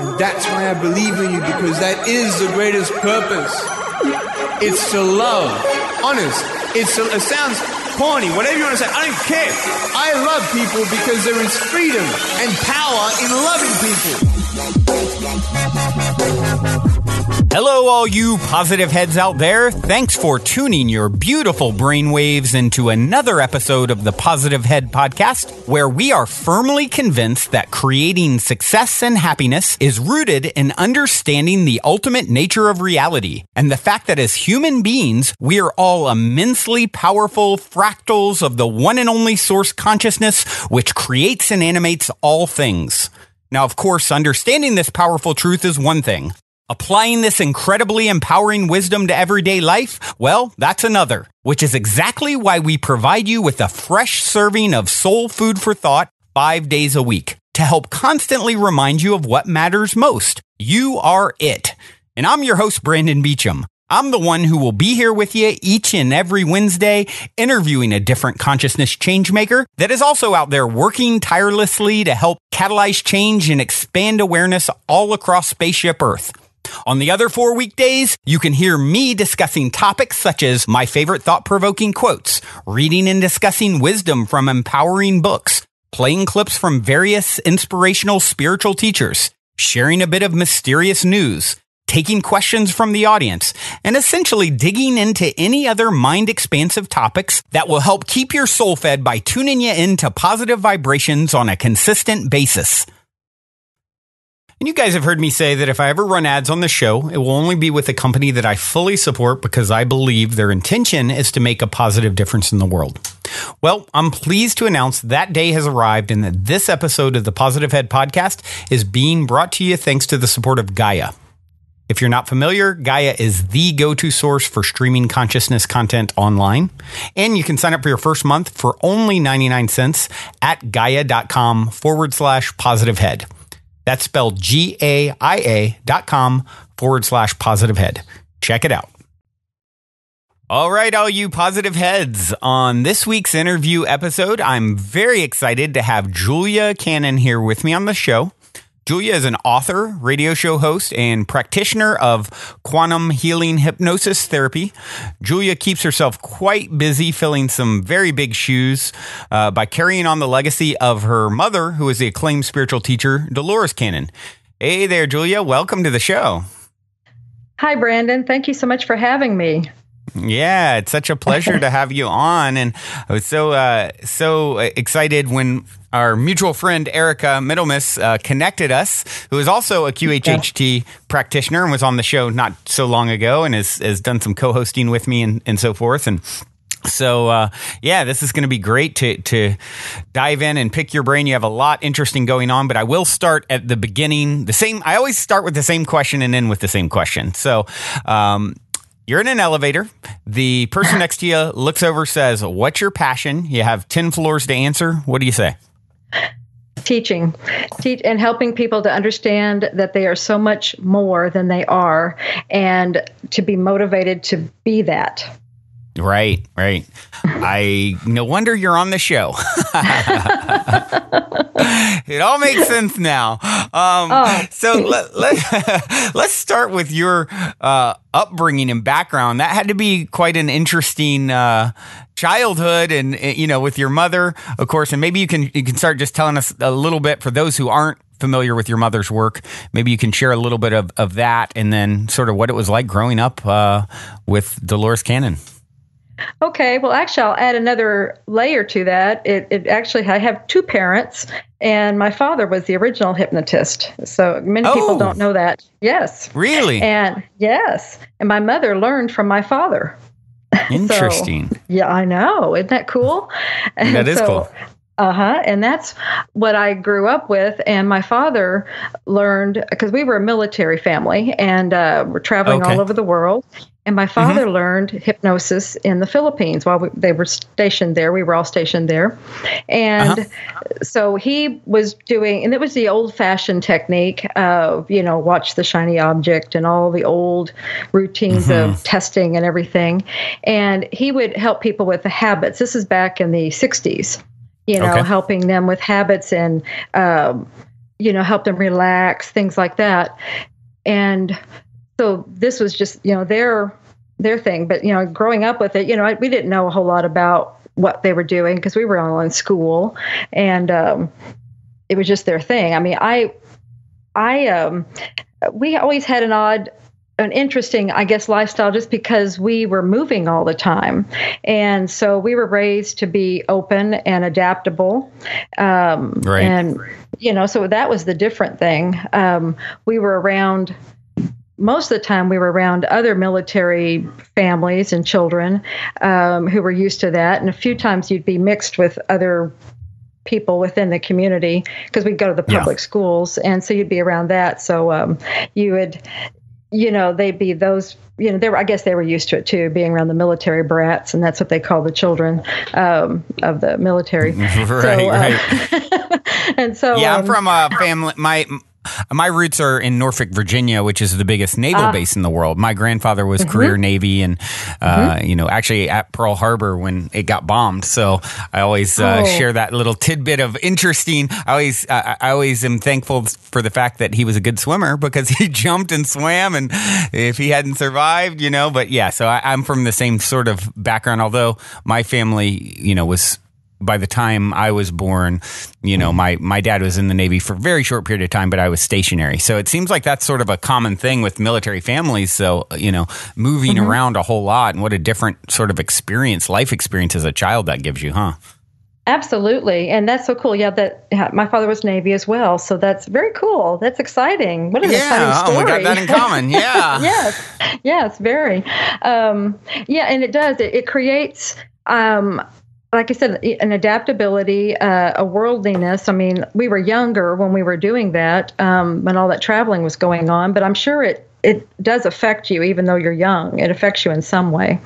And that's why I believe in you, because that is the greatest purpose. It's to love. Honest. It sounds corny, whatever you want to say. I don't care. I love people because there is freedom and power in loving people. Hello, all you positive heads out there. Thanks for tuning your beautiful brainwaves into another episode of the Positive Head Podcast, where we are firmly convinced that creating success and happiness is rooted in understanding the ultimate nature of reality and the fact that as human beings, we are all immensely powerful fractals of the one and only source consciousness, which creates and animates all things. Now, of course, understanding this powerful truth is one thing. Applying this incredibly empowering wisdom to everyday life, well, that's another, which is exactly why we provide you with a fresh serving of soul food for thought 5 days a week to help constantly remind you of what matters most. You are it. And I'm your host, Brandon Beecham. I'm the one who will be here with you each and every Wednesday, interviewing a different consciousness changemaker that is also out there working tirelessly to help catalyze change and expand awareness all across Spaceship Earth. On the other 4 weekdays, you can hear me discussing topics such as my favorite thought-provoking quotes, reading and discussing wisdom from empowering books, playing clips from various inspirational spiritual teachers, sharing a bit of mysterious news, taking questions from the audience, and essentially digging into any other mind-expansive topics that will help keep your soul fed by tuning you into positive vibrations on a consistent basis. And you guys have heard me say that if I ever run ads on the show, it will only be with a company that I fully support because I believe their intention is to make a positive difference in the world. Well, I'm pleased to announce that day has arrived and that this episode of the Positive Head Podcast is being brought to you thanks to the support of Gaia. If you're not familiar, Gaia is the go-to source for streaming consciousness content online. And you can sign up for your first month for only 99 cents at gaia.com/positivehead. That's spelled GAIA.com/positivehead. Check it out. All right, all you positive heads. On this week's interview episode, I'm very excited to have Dolores Cannon here with me on the show. Julia is an author, radio show host, and practitioner of Quantum Healing Hypnosis Therapy. Julia keeps herself quite busy filling some very big shoes by carrying on the legacy of her mother, who is the acclaimed spiritual teacher, Dolores Cannon. Hey there, Julia. Welcome to the show. Hi, Brandon. Thank you so much for having me. Yeah, it's such a pleasure to have you on. And I was so excited when our mutual friend, Erica Middlemiss, connected us, who is also a QHHT practitioner and was on the show not so long ago and has done some co-hosting with me and so forth. And so, this is going to be great to dive in and pick your brain. You have a lot interesting going on, but I will start at the beginning. I always start with the same question and end with the same question. So, you're in an elevator. The person next to you looks over, says, "What's your passion?" You have 10 floors to answer. What do you say? Teaching and helping people to understand that they are so much more than they are and to be motivated to be that. Right. No wonder you're on the show. It all makes sense now. So let's start with your upbringing and background. That had to be quite an interesting childhood, and with your mother, of course. And maybe you can start just telling us a little bit for those who aren't familiar with your mother's work. Maybe you can share a little bit of that, and then sort of what it was like growing up with Dolores Cannon. Okay, well, actually, I'll add another layer to that. It actually, I have two parents, and my father was the original hypnotist. So many people don't know that. Yes. Really? And yes. And my mother learned from my father. Interesting. So, yeah, I know. Isn't that cool? That is cool. And that's what I grew up with. And my father learned, because we were a military family and we're traveling all over the world. And my father learned hypnosis in the Philippines while they were stationed there. We were all stationed there. And so he was doing, and it was the old-fashioned technique of, watch the shiny object and all the old routines of testing and everything. And he would help people with the habits. This is back in the 60s. Helping them with habits and help them relax, things like that. And so this was just, their thing. But, growing up with it, we didn't know a whole lot about what they were doing because we were all in school, and it was just their thing. I mean, we always had an interesting, I guess, lifestyle just because we were moving all the time. And so we were raised to be open and adaptable. Right. And, so that was the different thing. We were around, most of the time we were around other military families and children who were used to that. And a few times you'd be mixed with other people within the community because we'd go to the public schools. And so you'd be around that. So you would, they'd be those, I guess they were used to it too, being around the military brats, and that's what they call the children of the military. Right. And so, I'm from a family. My roots are in Norfolk, Virginia, which is the biggest naval base in the world. My grandfather was career Navy and, actually at Pearl Harbor when it got bombed. So I always share that little tidbit of interesting. I always am thankful for the fact that he was a good swimmer because he jumped and swam. And if he hadn't survived, but yeah, so I'm from the same sort of background, although my family, was, by the time I was born, my dad was in the Navy for a very short period of time, but I was stationary. So it seems like that's sort of a common thing with military families. So, moving around a whole lot, and what a different sort of life experience as a child that gives you, huh? Absolutely. And that's so cool. Yeah, my father was Navy as well. So that's very cool. That's exciting. What an exciting story. We got that in common. Yeah. Yes, very. And it does. It creates... like I said, an adaptability, a worldliness. I mean, we were younger when we were doing that, when all that traveling was going on, but I'm sure it does affect you, even though you're young. It affects you in some way.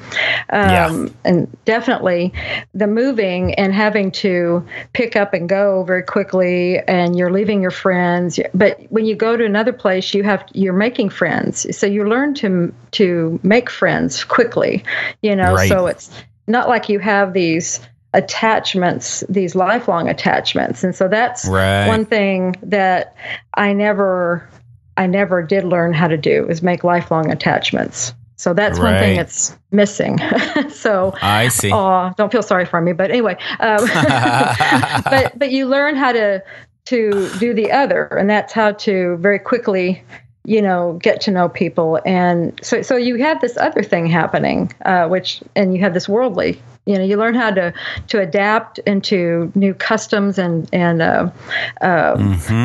And definitely the moving and having to pick up and go very quickly, and you're leaving your friends. But when you go to another place, you're making friends. So you learn to make friends quickly, Right. So it's not like you have these attachments, these lifelong attachments. And so that's one thing that I never did learn how to do, is make lifelong attachments. So that's one thing that's missing. So I see. Don't feel sorry for me, but anyway, but you learn how to do the other, and that's how to very quickly, get to know people. And so you have this other thing happening, and you have this worldly, you learn how to adapt into new customs and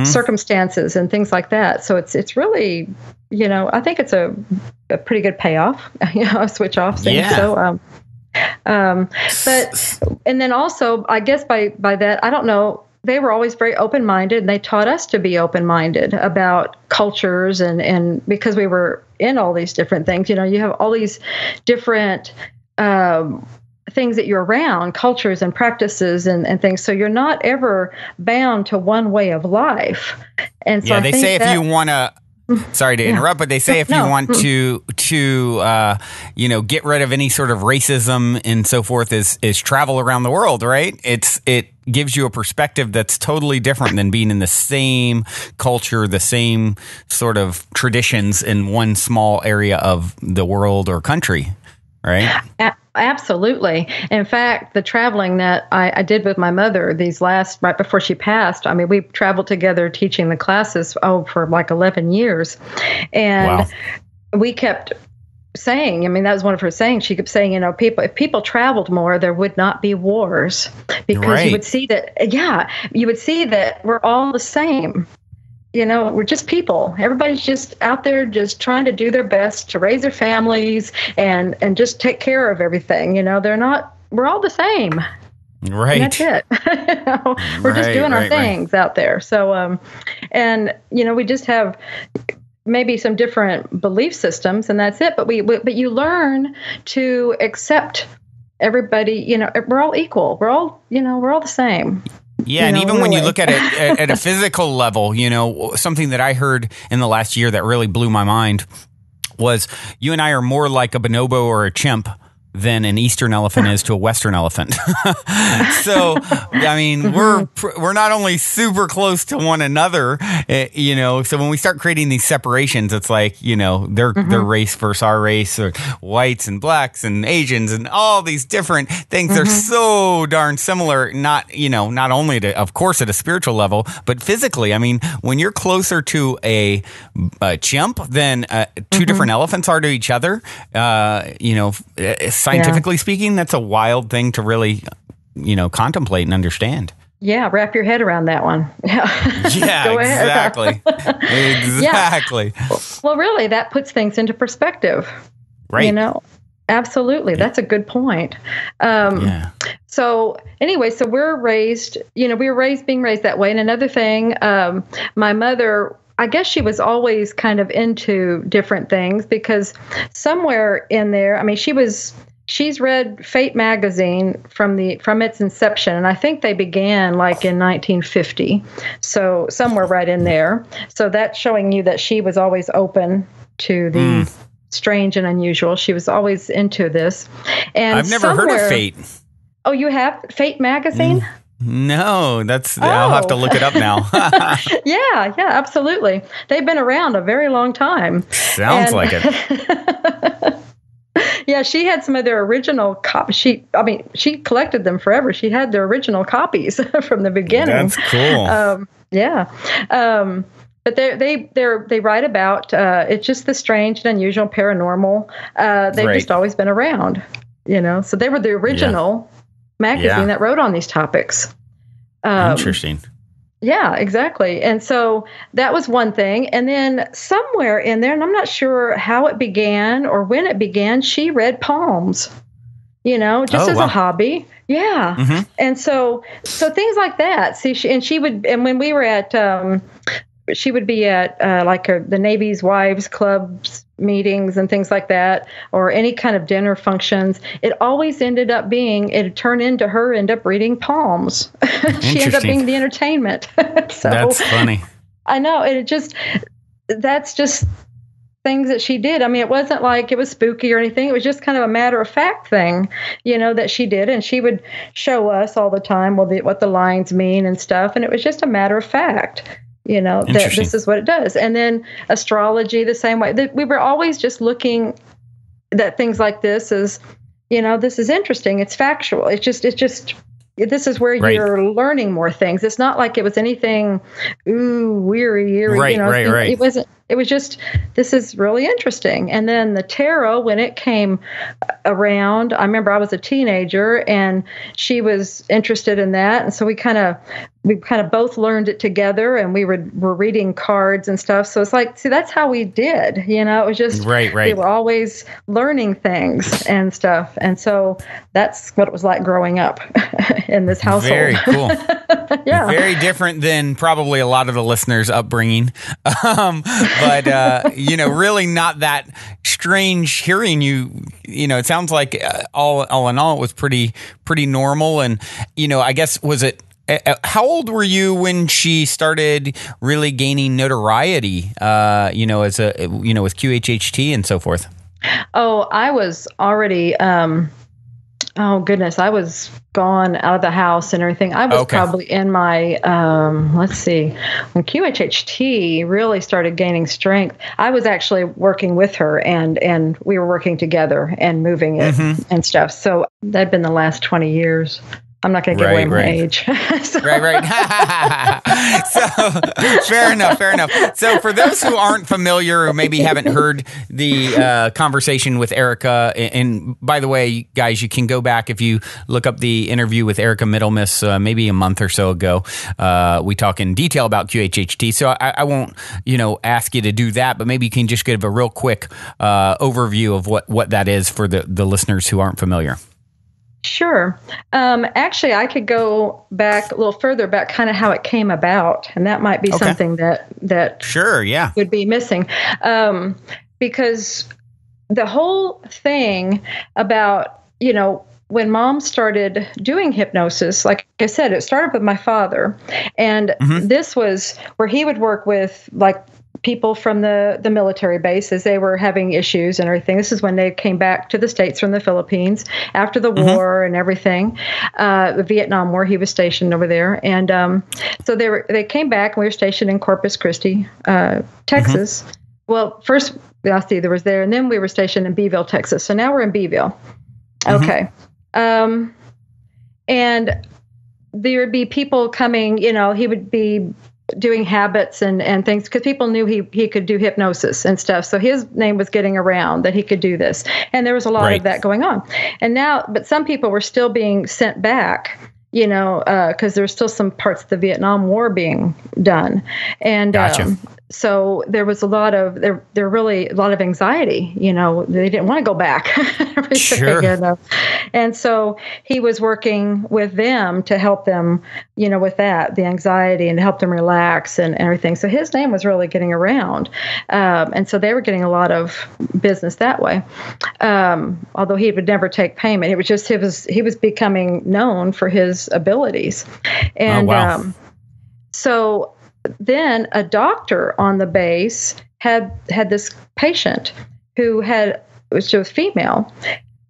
circumstances and things like that. So it's really, I think it's a pretty good payoff, a switch off thing. Yeah. So, and then also, I guess by that, I don't know, they were always very open-minded, and they taught us to be open-minded about cultures, and because we were in all these different things, you have all these different things that you're around, cultures and practices and things. So you're not ever bound to one way of life. And so they say if you want to, sorry to interrupt, but they say if you want to get rid of any sort of racism and so forth, is travel around the world, right? It gives you a perspective that's totally different than being in the same culture, the same sort of traditions in one small area of the world or country, right? Absolutely. In fact, the traveling that I did with my mother right before she passed, I mean, we traveled together teaching the classes, for like 11 years. And we kept saying, I mean, that was one of her sayings. She kept saying, if people traveled more, there would not be wars, because you would see that we're all the same. We're just people. Everybody's just out there just trying to do their best to raise their families and just take care of everything. We're all the same. Right. And that's it. We're just doing our things out there. So, we just have maybe some different belief systems, and that's it. But you learn to accept everybody. We're all equal. We're all the same. Yeah, and even when you look at it at a physical level, something that I heard in the last year that really blew my mind was, you and I are more like a bonobo or a chimp than an Eastern elephant is to a Western elephant. So, I mean, we're not only super close to one another, so when we start creating these separations, it's like, their race versus our race, or whites and blacks and Asians and all these different things. They're so darn similar, not only to, of course, at a spiritual level, but physically. I mean, when you're closer to a chimp than two different elephants are to each other, scientifically speaking, that's a wild thing to really, contemplate and understand. Yeah, wrap your head around that one. Yeah, exactly. Exactly. Yeah. Well, really, that puts things into perspective. Right. Absolutely. That's a good point. So anyway, so we're raised, being raised that way. And another thing, my mother, I guess she was always kind of into different things, because somewhere in there, I mean, she's read Fate magazine from its inception, and I think they began like in 1950. So somewhere right in there. So that's showing you that she was always open to the strange and unusual. She was always into this. And I've never heard of Fate. Oh, you have Fate magazine? No, I'll have to look it up now. Yeah, absolutely. They've been around a very long time. Sounds like it. Yeah, she had some of their original copies. She collected them forever. She had their original copies from the beginning. That's cool. But they write about it's just the strange and unusual, paranormal. They've just always been around, So they were the original magazine that wrote on these topics. Interesting. Yeah, exactly. And so that was one thing. And then somewhere in there, and I'm not sure how it began or when it began, she read palms, just as a hobby. Yeah. Mm-hmm. And so things like that. And when we were at, she would be at the Navy's Wives Clubs meetings and things like that, or any kind of dinner functions. It always ended up it turned into her end up reading palms. She ended up being the entertainment. So that's funny. I know. That's just things that she did. I mean, it wasn't like it was spooky or anything. It was just kind of a matter of fact thing, that she did. And she would show us all the time, what the lines mean and stuff. And it was just a matter of fact. That this is what it does. And then astrology, the same way. We were always just looking at things like this as, this is interesting. It's factual. It's just this is where you're learning more things. It's not like it was anything, weary. Right. It wasn't. It was just, this is really interesting. And then the tarot, when it came around, I remember I was a teenager and she was interested in that. And so we kind of both learned it together, and we were reading cards and stuff. So it's like, see, that's how we did, it was just, right. We were always learning things and stuff. And so that's what it was like growing up in this household. Very cool. Yeah. Very different than probably a lot of the listeners' upbringing. But, really not that strange hearing you. It sounds like all in all, it was pretty normal. And, I guess, was it, how old were you when she started really gaining notoriety, as with QHHT and so forth? Oh, I was already, oh goodness, I was gone out of the house and everything. I was probably in my, let's see, when QHHT really started gaining strength, I was actually working with her and we were working together and moving it and stuff. So that'd been the last 20 years. I'm not going to give away my age. Right. So fair enough. So for those who aren't familiar or maybe haven't heard the conversation with Erica, and by the way, guys, you can go back if you look up the interview with Erica Middlemiss maybe a month or so ago. We talk in detail about QHHT. So I won't, ask you to do that, but maybe you can just give a real quick overview of what that is for the listeners who aren't familiar. Sure. Actually, I could go back a little further about kind of how it came about, and that might be something that sure, yeah, would be missing, because the whole thing about when Mom started doing hypnosis, like I said, it started with my father, and this was where he would work with people from the military bases. They were having issues and everything. This is when they came back to the States from the Philippines after the war and everything. The Vietnam War, he was stationed over there. And so they came back, and we were stationed in Corpus Christi, Texas. Well, first, there was there, and then we were stationed in Beeville, Texas. So now we're in Beeville. Okay. And there would be people coming, he would be doing habits and things, because people knew he could do hypnosis and stuff. So his name was getting around that he could do this. And there was a lot of that going on. And now, but some people were still being sent back, because there were still some parts of the Vietnam War being done. And so there was a lot of, there really a lot of anxiety, they didn't want to go back. Sure. And so he was working with them to help them, with that, the anxiety, and to help them relax and everything. So his name was really getting around. And so they were getting a lot of business that way. Although he would never take payment. It was just, he was becoming known for his abilities. And so then a doctor on the base had this patient who was female,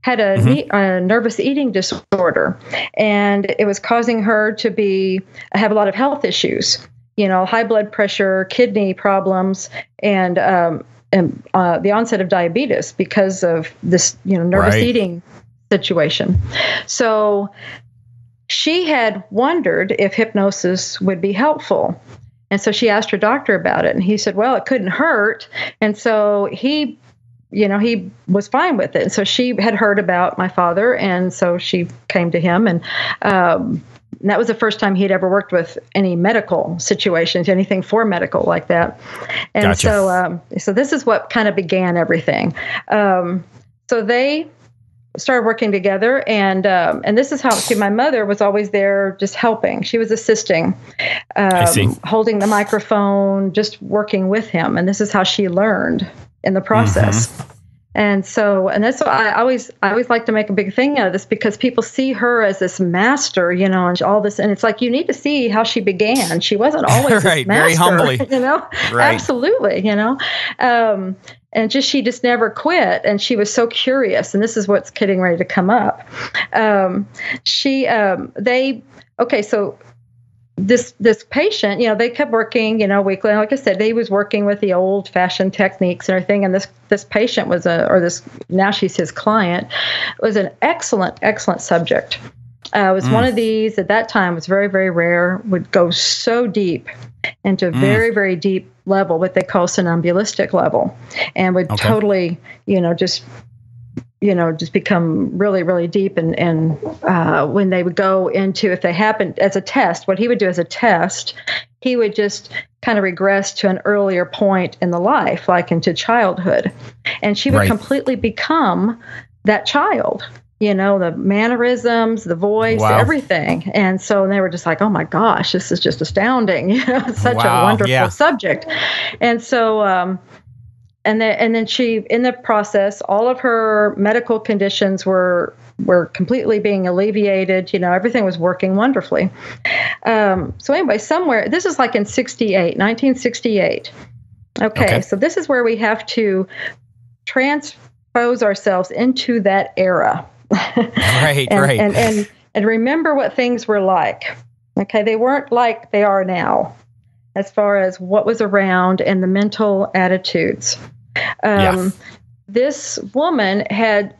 had a nervous eating disorder, and it was causing her to have a lot of health issues, high blood pressure, kidney problems, and the onset of diabetes because of this, nervous eating situation. So she had wondered if hypnosis would be helpful. And so she asked her doctor about it, and he said, well, it couldn't hurt. And so he was fine with it. And so she had heard about my father, and so she came to him, and that was the first time he'd ever worked with any medical situations, anything for medical like that. And so this is what kind of began everything. So they started working together, and this is how. See, my mother was always there, just helping. She was assisting, holding the microphone, just working with him, and this is how she learned in the process. And so, and that's why I always like to make a big thing out of this, because people see her as this master, and all this, and it's like, you need to see how she began. She wasn't always this master, very humbly, absolutely, and she just never quit, and she was so curious, and this is what's getting ready to come up. So this patient, they kept working, weekly. And like I said, they was working with the old fashioned techniques and everything. And this patient was now she's his client, was an excellent subject. It was one of these at that time, was very, very rare, would go so deep into very, very deep level, what they call somnambulistic level, and would totally, just become really, really deep. And when they would go into, if they happened as a test, what he would do as a test, he would just kind of regress to an earlier point in the life, like into childhood. And she would completely become that child, the mannerisms, the voice, everything. And so they were just like, oh my gosh, this is just astounding. It's such a wonderful subject. And so, and then she, in the process, all of her medical conditions were completely being alleviated. Everything was working wonderfully. So anyway, somewhere, this is like in 1968. Okay. So this is where we have to transpose ourselves into that era. And remember what things were like. Okay. They weren't like they are now, as far as what was around and the mental attitudes. This woman had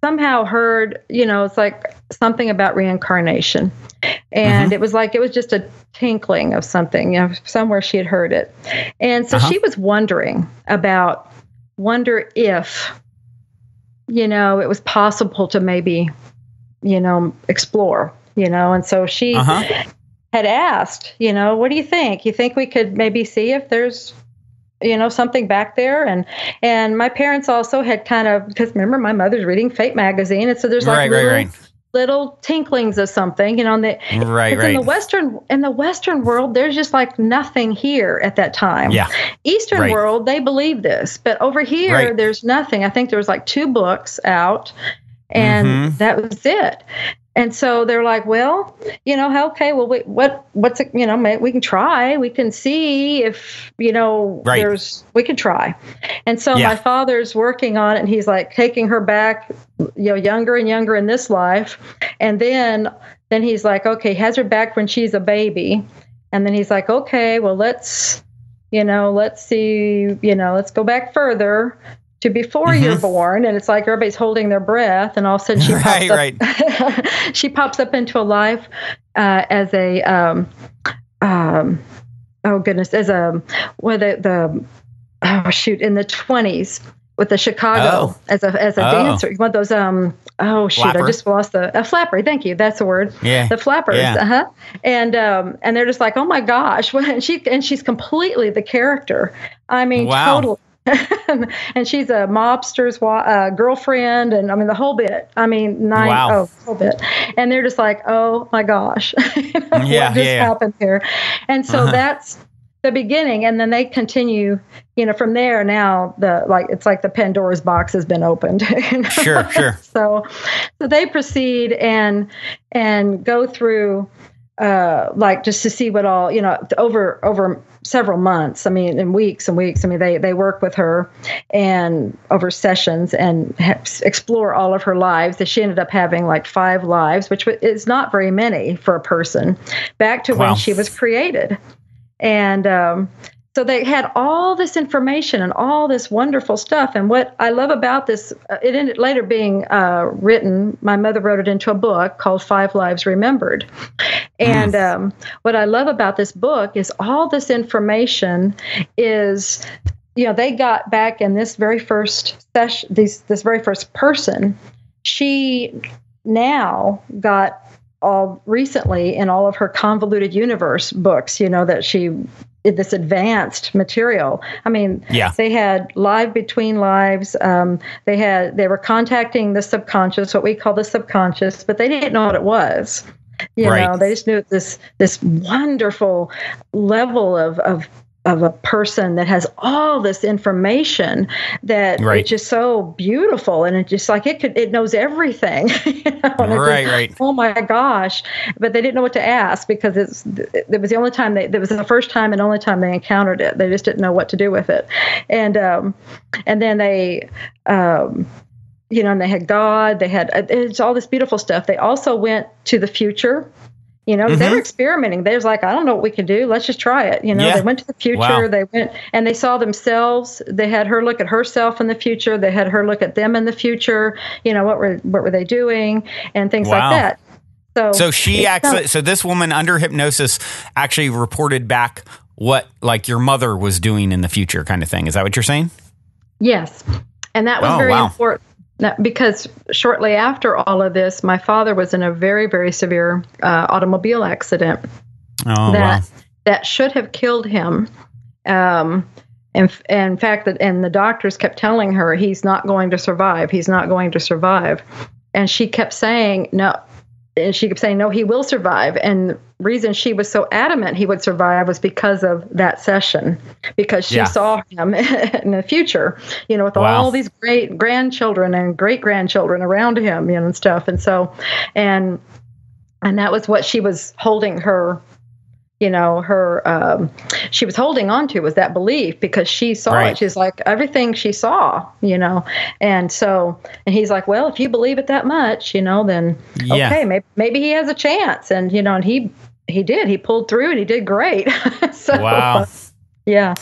somehow heard, it's like something about reincarnation. And it was just a tinkling of something, somewhere she had heard it. And so she was wonder if, it was possible to maybe, explore, and so she had asked, what do you think? You think we could maybe see if there's, something back there? And my parents also had kind of, because remember, my mother's reading Fate magazine, and so there's like little tinklings of something, in the Western world, there's just like nothing here at that time. Eastern world, they believe this, but over here, there's nothing. I think there was like 2 books out, and that was it. And so they're like, well, okay, well, what's it, we can try, we can see if, we can try. And so my father's working on it, and he's like taking her back, younger and younger in this life. And then he's like, okay, has her back when she's a baby. And then he's like, okay, well, let's see, let's go back further to before you're born. And it's like everybody's holding their breath, and all of a sudden she pops up, she pops up into a life as a in the 20s with the Chicago as a dancer. One of those flapper. I just lost the flapper. Thank you. That's the word. Yeah. The flappers. Yeah. And they're just like, oh my gosh. And she's completely the character. I mean, totally. And she's a mobster's girlfriend, and I mean the whole bit. I mean, the whole bit. And they're just like, oh my gosh, what just happened here? And so that's the beginning, and then they continue. From there. Now it's like the Pandora's box has been opened. Sure. So they proceed and go through. Just to see what all, over several months, and weeks and weeks. They work with her and over sessions and explore all of her lives. That she ended up having 5 lives, which is not very many for a person, back to when she was created. And, so they had all this information and all this wonderful stuff. And what I love about this, it ended later being written. My mother wrote it into a book called 5 Lives Remembered. And what I love about this book is all this information is, they got back in this very first session, this very first person. She now got all recently in all of her Convoluted Universe books, that she this advanced material. They had live between lives. They were contacting the subconscious, what we call the subconscious, but they didn't know what it was. They just knew this wonderful level of a person that has all this information that it's just so beautiful, and it just it knows everything. Oh my gosh! But they didn't know what to ask because it was the only time it was the first time and only time they encountered it. They just didn't know what to do with it, and then they. And they had God. They had it's all this beautiful stuff. They also went to the future. They were experimenting. They was like, I don't know what we can do. Let's just try it. They went to the future. Wow. They went and they saw themselves. They had her look at herself in the future. They had her look at them in the future. What were they doing and things like that. So she actually, so this woman under hypnosis actually reported back what your mother was doing in the future kind of thing. Is that what you're saying? Yes. And that was very important. Because shortly after all of this, my father was in a very, very severe automobile accident that should have killed him. In fact, and the doctors kept telling her he's not going to survive. He's not going to survive. And she kept saying no. And she kept saying, no, he will survive. And the reason she was so adamant he would survive was because of that session, because she saw him in the future, with all these great grandchildren and great grandchildren around him, and stuff. And so, and that was what she was holding her, she was holding on to was that belief because she saw it. She's like everything she saw, and so, and he's like, well, if you believe it that much, then okay, maybe he has a chance. And, and he did, he pulled through and he did great. So, wow. Yeah.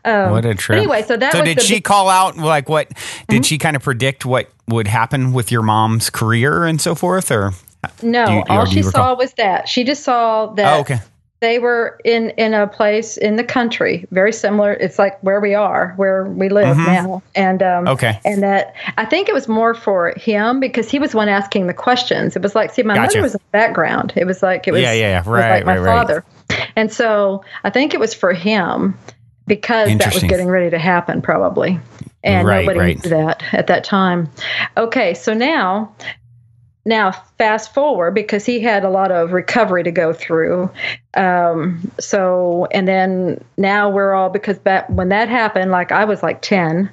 What a trip. Anyway, so did she call out what, did she kind of predict what would happen with your mom's career and so forth? Or no, all she saw was that she just saw that. Oh, okay. They were in a place in the country, very similar. It's like where we live now. And and that I think it was more for him because he was the one asking the questions. It was like, see, my mother was in the background. It was like my father. And so I think it was for him because that was getting ready to happen probably. And nobody knew that at that time. Okay, so now fast forward because he had a lot of recovery to go through. And then now we're all, because back when that happened, I was 10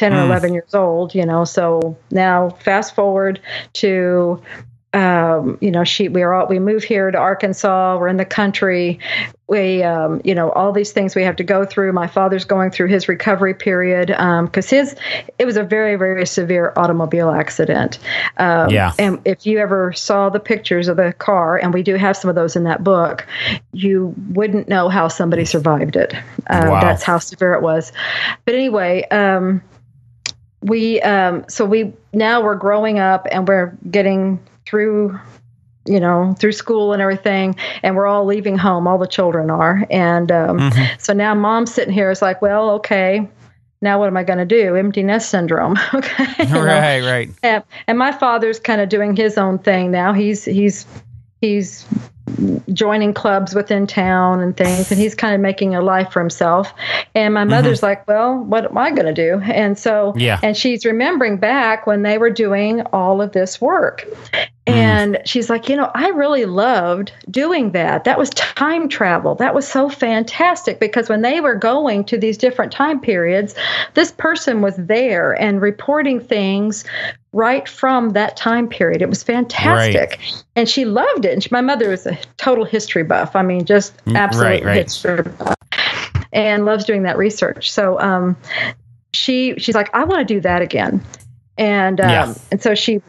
or 11 years old, so now fast forward to we move here to Arkansas. We're in the country. We, all these things we have to go through. My father's going through his recovery period because it was a very, very severe automobile accident. And if you ever saw the pictures of the car, and we do have some of those in that book, you wouldn't know how somebody survived it. Wow. That's how severe it was. But anyway, now we're growing up and we're getting through school and everything, and we're all leaving home. All the children are. And so now mom's sitting here is like, well, okay, now what am I going to do? Empty nest syndrome. Okay. Right. And my father's kind of doing his own thing now. He's joining clubs within town and things, and he's kind of making a life for himself. And my mother's like, well, what am I going to do? And so, and she's remembering back when they were doing all of this work. And she's like, I really loved doing that. That was time travel. That was so fantastic, because when they were going to these different time periods, this person was there and reporting things right from that time period. It was fantastic. Right. And she loved it. And my mother was a total history buff. I mean, just absolute history buff, and loves doing that research. So she's like, I want to do that again. And so she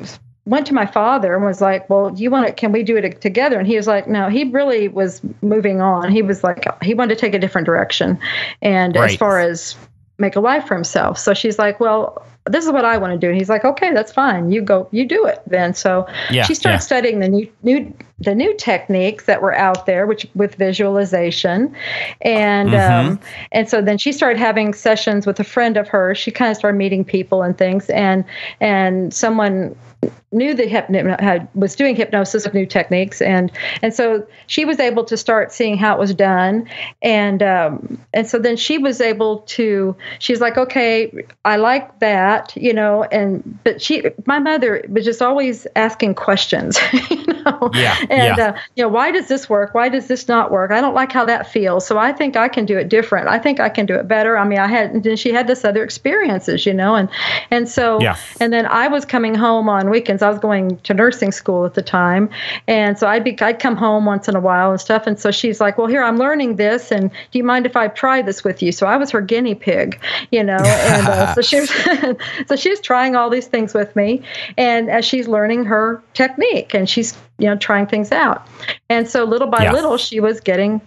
went to my father and was like, well, can we do it together? And he was like, no, he really was moving on. He was like, he wanted to take a different direction. And as far as make a life for himself. So she's like, well, this is what I want to do. And he's like, okay, that's fine. You do it then. So she started studying the new techniques that were out there, which with visualization. And so then she started having sessions with a friend of hers. She kind of started meeting people and things. And someone knew that was doing hypnosis of new techniques, and so she was able to start seeing how it was done, and so then she was able to. She's like, okay, I like that, but my mother was just always asking questions, why does this work? Why does this not work? I don't like how that feels, so I think I can do it different. I think I can do it better. I mean, she had this other experiences, and so and then I was coming home on weekends. I was going to nursing school at the time, and so I'd come home once in a while and stuff. And so she's like, "Well, here I'm learning this, and do you mind if I try this with you?" So I was her guinea pig, And so she was trying all these things with me, and as she's learning her technique, and she's trying things out, and so little by little she was getting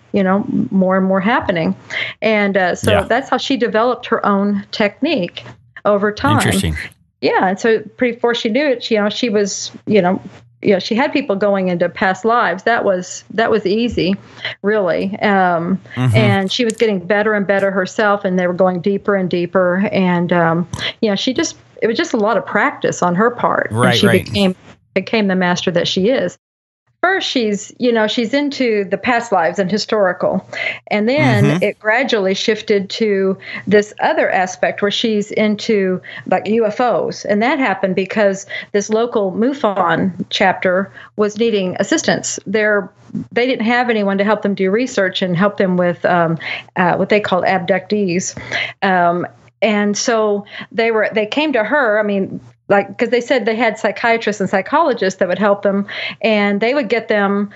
more and more happening, and so that's how she developed her own technique over time. Interesting. Yeah, and so before she knew it, she was, she had people going into past lives. That was easy, really. And she was getting better and better herself, and they were going deeper and deeper. And it was just a lot of practice on her part. Right, and she became the master that she is. First, she's into the past lives and historical. And then it gradually shifted to this other aspect where she's into like UFOs. And that happened because this local MUFON chapter was needing assistance. They didn't have anyone to help them do research and help them with what they called abductees. And so they came to her. I mean, because they said they had psychiatrists and psychologists that would help them, and they would get them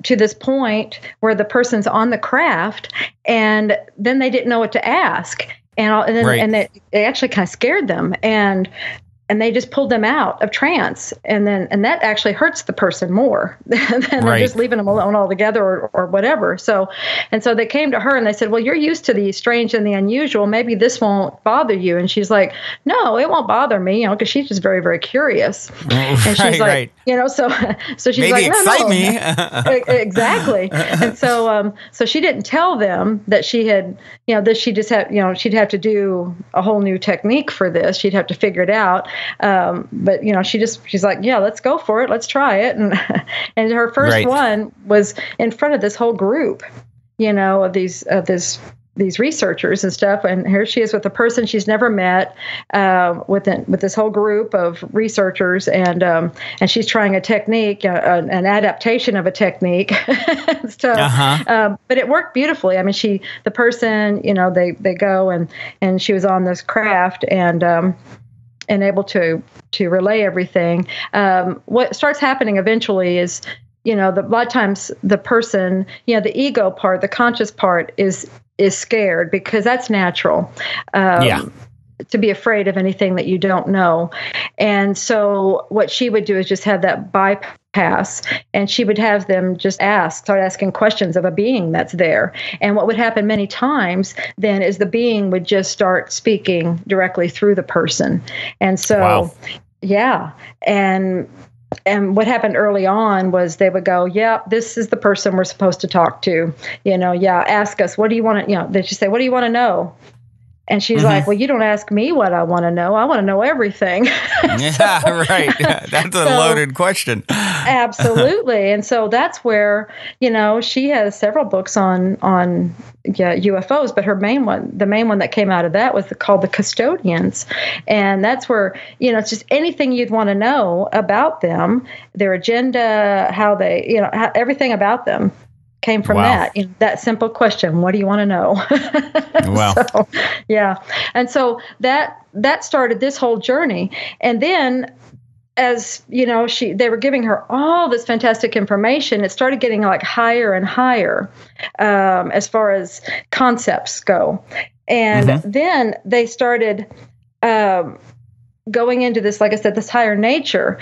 to this point where the person's on the craft, and then they didn't know what to ask, and it actually kind of scared them, and they just pulled them out of trance, and that actually hurts the person more than just leaving them alone altogether or whatever. So they came to her and they said, well, you're used to the strange and the unusual. Maybe this won't bother you. And she's like, no, it won't bother me, because she's just very, very curious. And she's like, so she's maybe like, excite me. Exactly. And so she didn't tell them that she had, that she just had, she'd have to do a whole new technique for this. She'd have to figure it out. But she's like, yeah, let's go for it. Let's try it. And her first one was in front of this whole group, of these researchers and stuff. And here she is with a person she's never met, with this whole group of researchers. And she's trying a technique, an adaptation of a technique. But it worked beautifully. I mean, the person, they go and she was on this craft, and and able to relay everything. What starts happening eventually is, a lot of times the person, the ego part, the conscious part is scared, because that's natural. To be afraid of anything that you don't know. And so what she would do is just have that bypass, and she would have them just start asking questions of a being that's there. And what would happen many times then is the being would just start speaking directly through the person. And so, and what happened early on was they would go, yeah, this is the person we're supposed to talk to. Ask us, what do you want to, they just say, what do you want to know? And she's like, well, you don't ask me what I want to know. I want to know everything. Right. That's a loaded question. Absolutely. And so that's where, she has several books on UFOs, but the main one that came out of that was called The Custodians. And that's where, it's just anything you'd want to know about them, their agenda, how they, everything about them came from that simple question. What do you want to know? Wow. So, yeah. And so that started this whole journey. And then as, they were giving her all this fantastic information, it started getting like higher and higher as far as concepts go. And then they started going into this, like I said, this higher nature.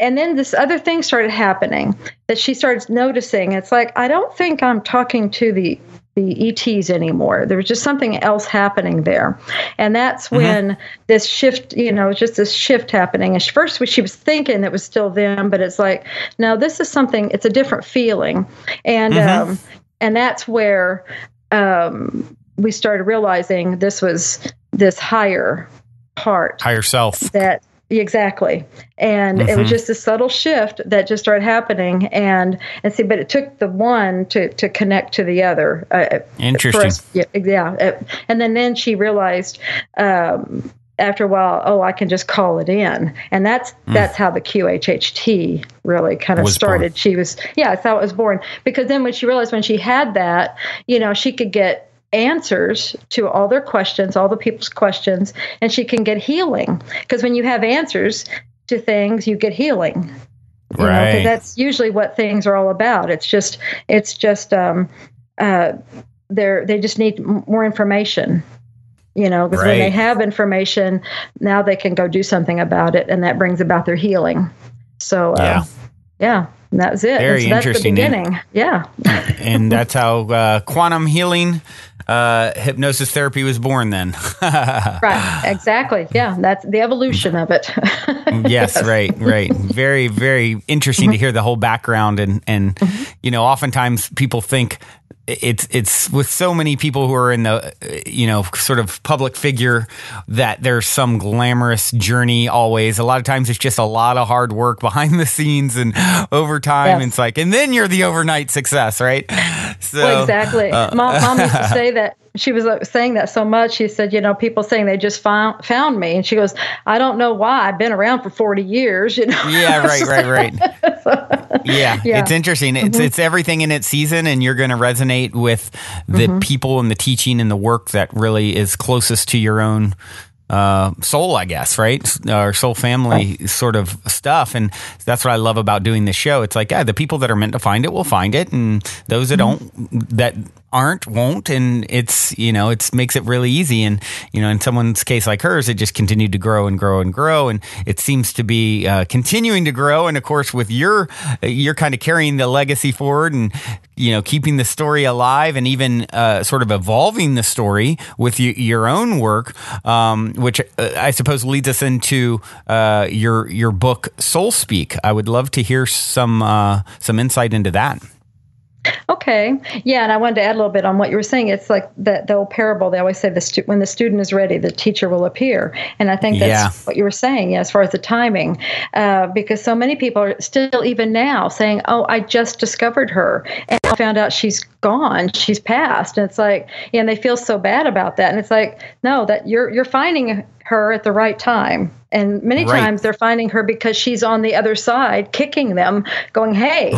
And then this other thing started happening that she started noticing. It's like, I don't think I'm talking to the ETs anymore. There was just something else happening there. And that's when this shift, just this shift happening. And first she was thinking it was still them, but it's like, no, this is something, it's a different feeling. And that's where we started realizing this was this higher part. Higher self. Exactly. And it was just a subtle shift that just started happening. And see, but it took the one to connect to the other. Interesting. And then she realized after a while, I can just call it in. And that's how the QHHT really kind of started. Born. She was, that's how it was born. Because then when she realized when she had that, she could get answers to all their questions, all the people's questions, and she can get healing. Because when you have answers to things, you get healing. Right. Because that's usually what things are all about. It's just they just need more information. Because when they have information, now they can go do something about it, and that brings about their healing. So and that was it. Very interesting. That's the beginning. And that's how Quantum Healing Hypnosis Therapy was born then. Right. Exactly. Yeah. That's the evolution of it. Yes. Right. Very, very interesting to hear the whole background. And oftentimes people think it's with so many people who are in the, sort of public figure that there's some glamorous journey always. A lot of times it's just a lot of hard work behind the scenes and over time. It's like, and then you're the overnight success, right? So well, exactly. Mom used to say that. She was saying that so much. She said, people saying they just found me. And she goes, I don't know why. I've been around for 40 years. Yeah, right. Yeah, it's interesting. It's everything in its season, and you're going to resonate with the people and the teaching and the work that really is closest to your own soul, I guess, right? Our soul family sort of stuff. And that's what I love about doing this show. It's like, the people that are meant to find it will find it. And those that won't. And it's, it makes it really easy. And, in someone's case like hers, it just continued to grow and grow and grow. And it seems to be continuing to grow. And of course, with you're kind of carrying the legacy forward and, keeping the story alive and even sort of evolving the story with your own work, which I suppose leads us into your book, Soul Speak. I would love to hear some insight into that. Okay. Yeah. And I wanted to add a little bit on what you were saying. It's like the old parable. They always say when the student is ready, the teacher will appear. And I think that's what you were saying, as far as the timing, because so many people are still even now saying, I just discovered her and I found out she's gone. She's passed. And it's like, and they feel so bad about that. And it's like, no, that you're finding her at the right time. And many times they're finding her because she's on the other side, kicking them, going, hey.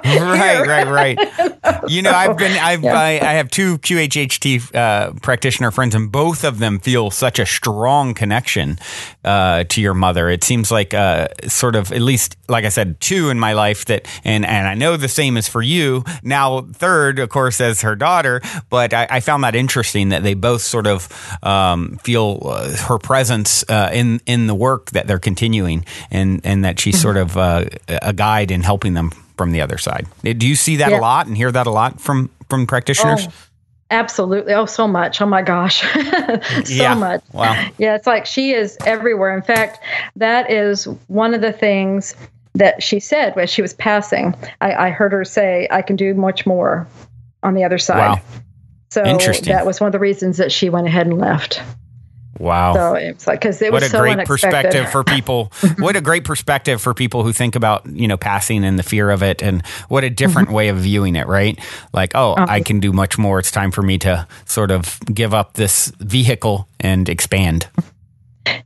Right. Right. I have two QHHT practitioner friends, and both of them feel such a strong connection to your mother. It seems like sort of, at least, like I said, two in my life that, and I know the same is for you. Now, third, of course, as her daughter, but I found that interesting that they both sort of feel her presence in the work that they're continuing, and that she's sort of a guide in helping them from the other side. Do you see that a lot and hear that a lot from practitioners? Oh, absolutely. Oh, so much. Oh my gosh. So much. Wow. Yeah. It's like she is everywhere. In fact, that is one of the things that she said when she was passing. I heard her say, I can do much more on the other side. Wow. So that was one of the reasons that she went ahead and left. Wow. So it's like, because it was so unexpected. What a great perspective for people. What a great perspective for people who think about, passing and the fear of it, and what a different way of viewing it, right? Like, I can do much more. It's time for me to sort of give up this vehicle and expand.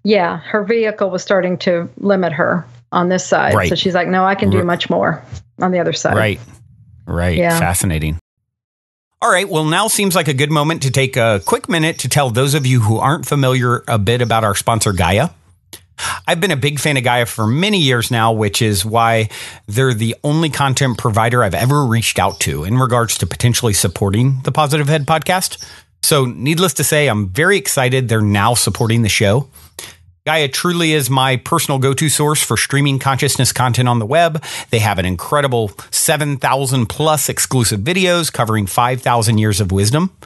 Yeah. Her vehicle was starting to limit her on this side. Right. So she's like, no, I can do much more on the other side. Right. Yeah. Fascinating. All right. Well, now seems like a good moment to take a quick minute to tell those of you who aren't familiar a bit about our sponsor, Gaia. I've been a big fan of Gaia for many years now, which is why they're the only content provider I've ever reached out to in regards to potentially supporting the Positive Head podcast. So needless to say, I'm very excited they're now supporting the show. Gaia truly is my personal go-to source for streaming consciousness content on the web. They have an incredible 7,000 plus exclusive videos covering 5,000 years of wisdom.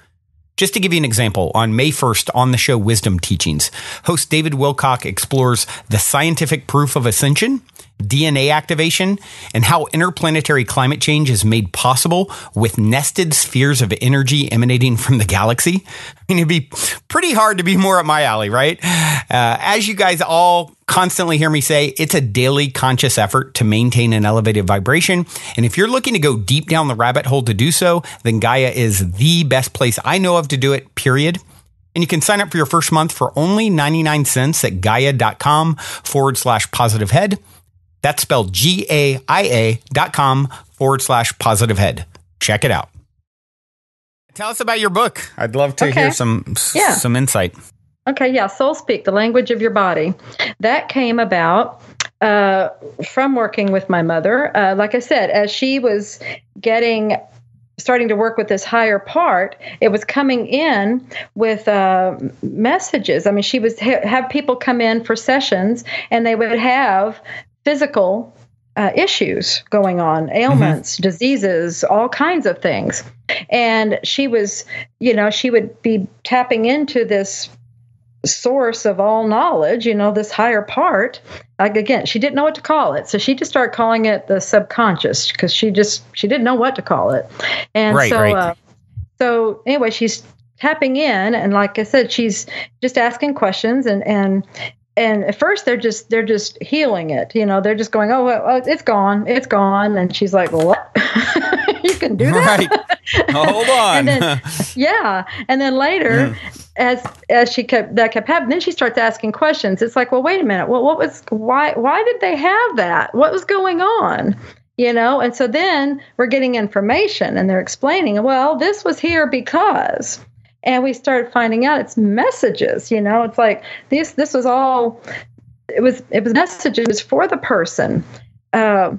Just to give you an example, on May 1st on the show Wisdom Teachings, host David Wilcock explores the scientific proof of ascension, DNA activation, and how interplanetary climate change is made possible with nested spheres of energy emanating from the galaxy. I mean, it'd be pretty hard to be more up my alley, right? As you guys all constantly hear me say, it's a daily conscious effort to maintain an elevated vibration. And if you're looking to go deep down the rabbit hole to do so, then Gaia is the best place I know of to do it, period. And you can sign up for your first month for only 99 cents at gaia.com/positivehead. That's spelled GAIA.com/positivehead. Check it out. Tell us about your book. I'd love to hear some insight. Okay, yeah, Soul Speak, the language of your body. That came about from working with my mother. Like I said, as she was starting to work with this higher part, it was coming in with messages. I mean, she was have people come in for sessions, and they would have physical issues going on, ailments, diseases, all kinds of things. And she was, she would be tapping into this source of all knowledge, this higher part. Like, again, she didn't know what to call it. So she just started calling it the subconscious, because she didn't know what to call it. And so anyway, she's tapping in, and like I said, she's just asking questions, and at first they're just healing it. They're just going, oh, well, it's gone. And she's like, well, what? You can do that? Right. Hold on. And then later, as she kept happening, then she starts asking questions. It's like, well, wait a minute. Well, why did they have that? What was going on? And so then we're getting information, and they're explaining, well, this was here because. And we started finding out it's messages, it's like this was all, it was messages for the person that,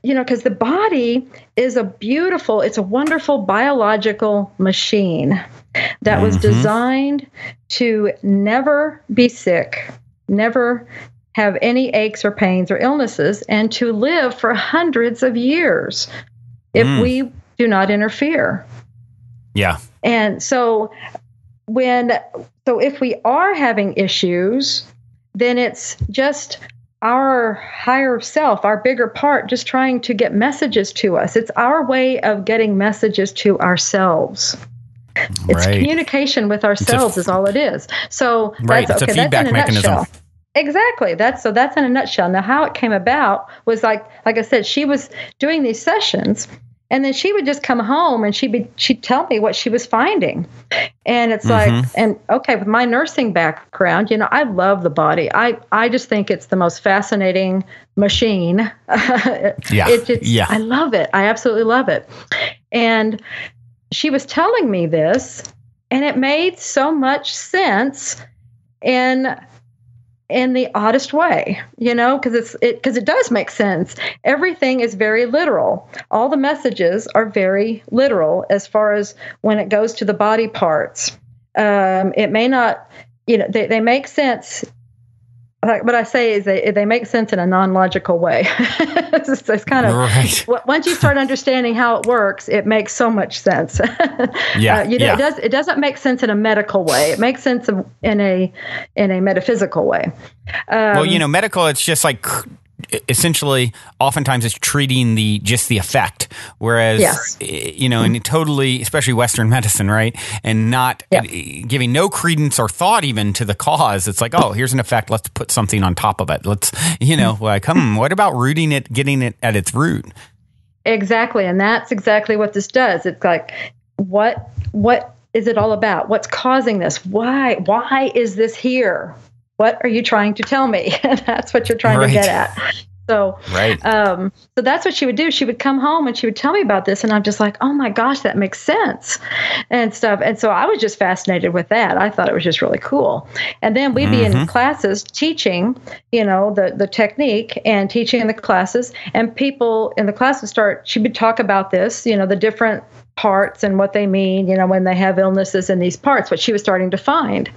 because the body is it's a wonderful biological machine that was designed to never be sick, never have any aches or pains or illnesses, and to live for hundreds of years if we do not interfere. Yeah. And so if we are having issues, then it's just our higher self, our bigger part, just trying to get messages to us. It's our way of getting messages to ourselves. It's communication with ourselves is all it is. So it's a feedback mechanism. Exactly. That's in a nutshell. Now, how it came about was like I said, she was doing these sessions, And then she would just come home and she'd tell me what she was finding. And it's like, and okay, with my nursing background, I love the body. I just think it's the most fascinating machine. I love it. I absolutely love it. And she was telling me this, and it made so much sense in the oddest way, because it does make sense. Everything is very literal. All the messages are very literal as far as when it goes to the body parts. It may not, they make sense. What I say is they make sense in a non-logical way. it's kind of right. Once you start understanding how it works, it makes so much sense. It doesn't make sense in a medical way. It makes sense in a metaphysical way. Medical, it's just like essentially oftentimes it's treating the effect, whereas in totally, especially Western medicine, right, and not giving no credence or thought even to the cause. It's like, oh, here's an effect, let's put something on top of it, let's what about rooting it, getting it at its root? Exactly. And that's exactly what this does. It's like, what is it all about? What's causing this? Why is this here? What are you trying to tell me? That's what you're trying to get at. So, so that's what she would do. She would come home and she would tell me about this. And I'm just like, oh my gosh, that makes sense and stuff. And so I was just fascinated with that. I thought it was just really cool. And then we'd be in classes teaching, the technique and teaching in the classes, and people in the classes she would talk about this, the different parts and what they mean, when they have illnesses in these parts, what she was starting to find.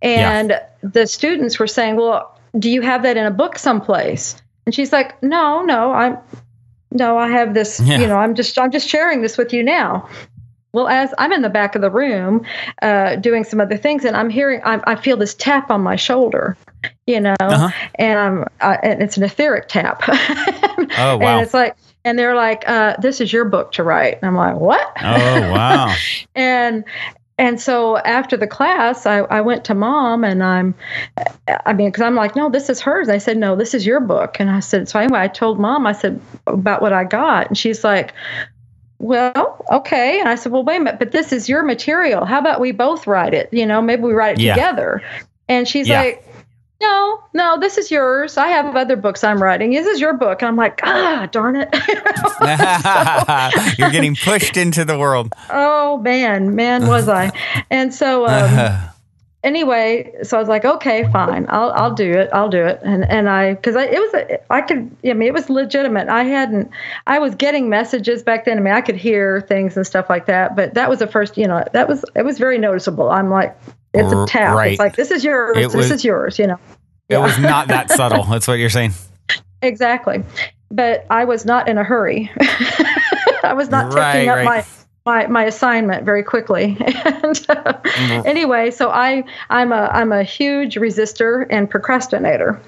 And the students were saying, well, do you have that in a book someplace? And she's like, no, I have this, I'm just sharing this with you now. Well, as I'm in the back of the room doing some other things, and I feel this tap on my shoulder, and it's an etheric tap. Oh, wow. And it's like, and they're like, this is your book to write. And I'm like, what? Oh, wow. And so after the class, I went to Mom, and because I'm like, no, this is hers. I said, no, this is your book. And I said, so anyway, I told Mom, I said, about what I got. And she's like, well, okay. And I said, well, wait a minute, but this is your material. How about we both write it? Maybe we write it together. And she's like, no, this is yours. I have other books I'm writing. This is your book. And I'm like, darn it. You're getting pushed into the world. Oh, man, was I. And so anyway, so I was like, okay, fine. I'll do it. And it was legitimate. I was getting messages back then. I could hear things and stuff like that. But that was the first, it was very noticeable. I'm like, it's a tap. Right. It's like, this is yours. This is yours, It was not that subtle. That's what you're saying. Exactly. But I was not in a hurry. I was not taking up my assignment very quickly. And anyway, so I'm a huge resistor and procrastinator.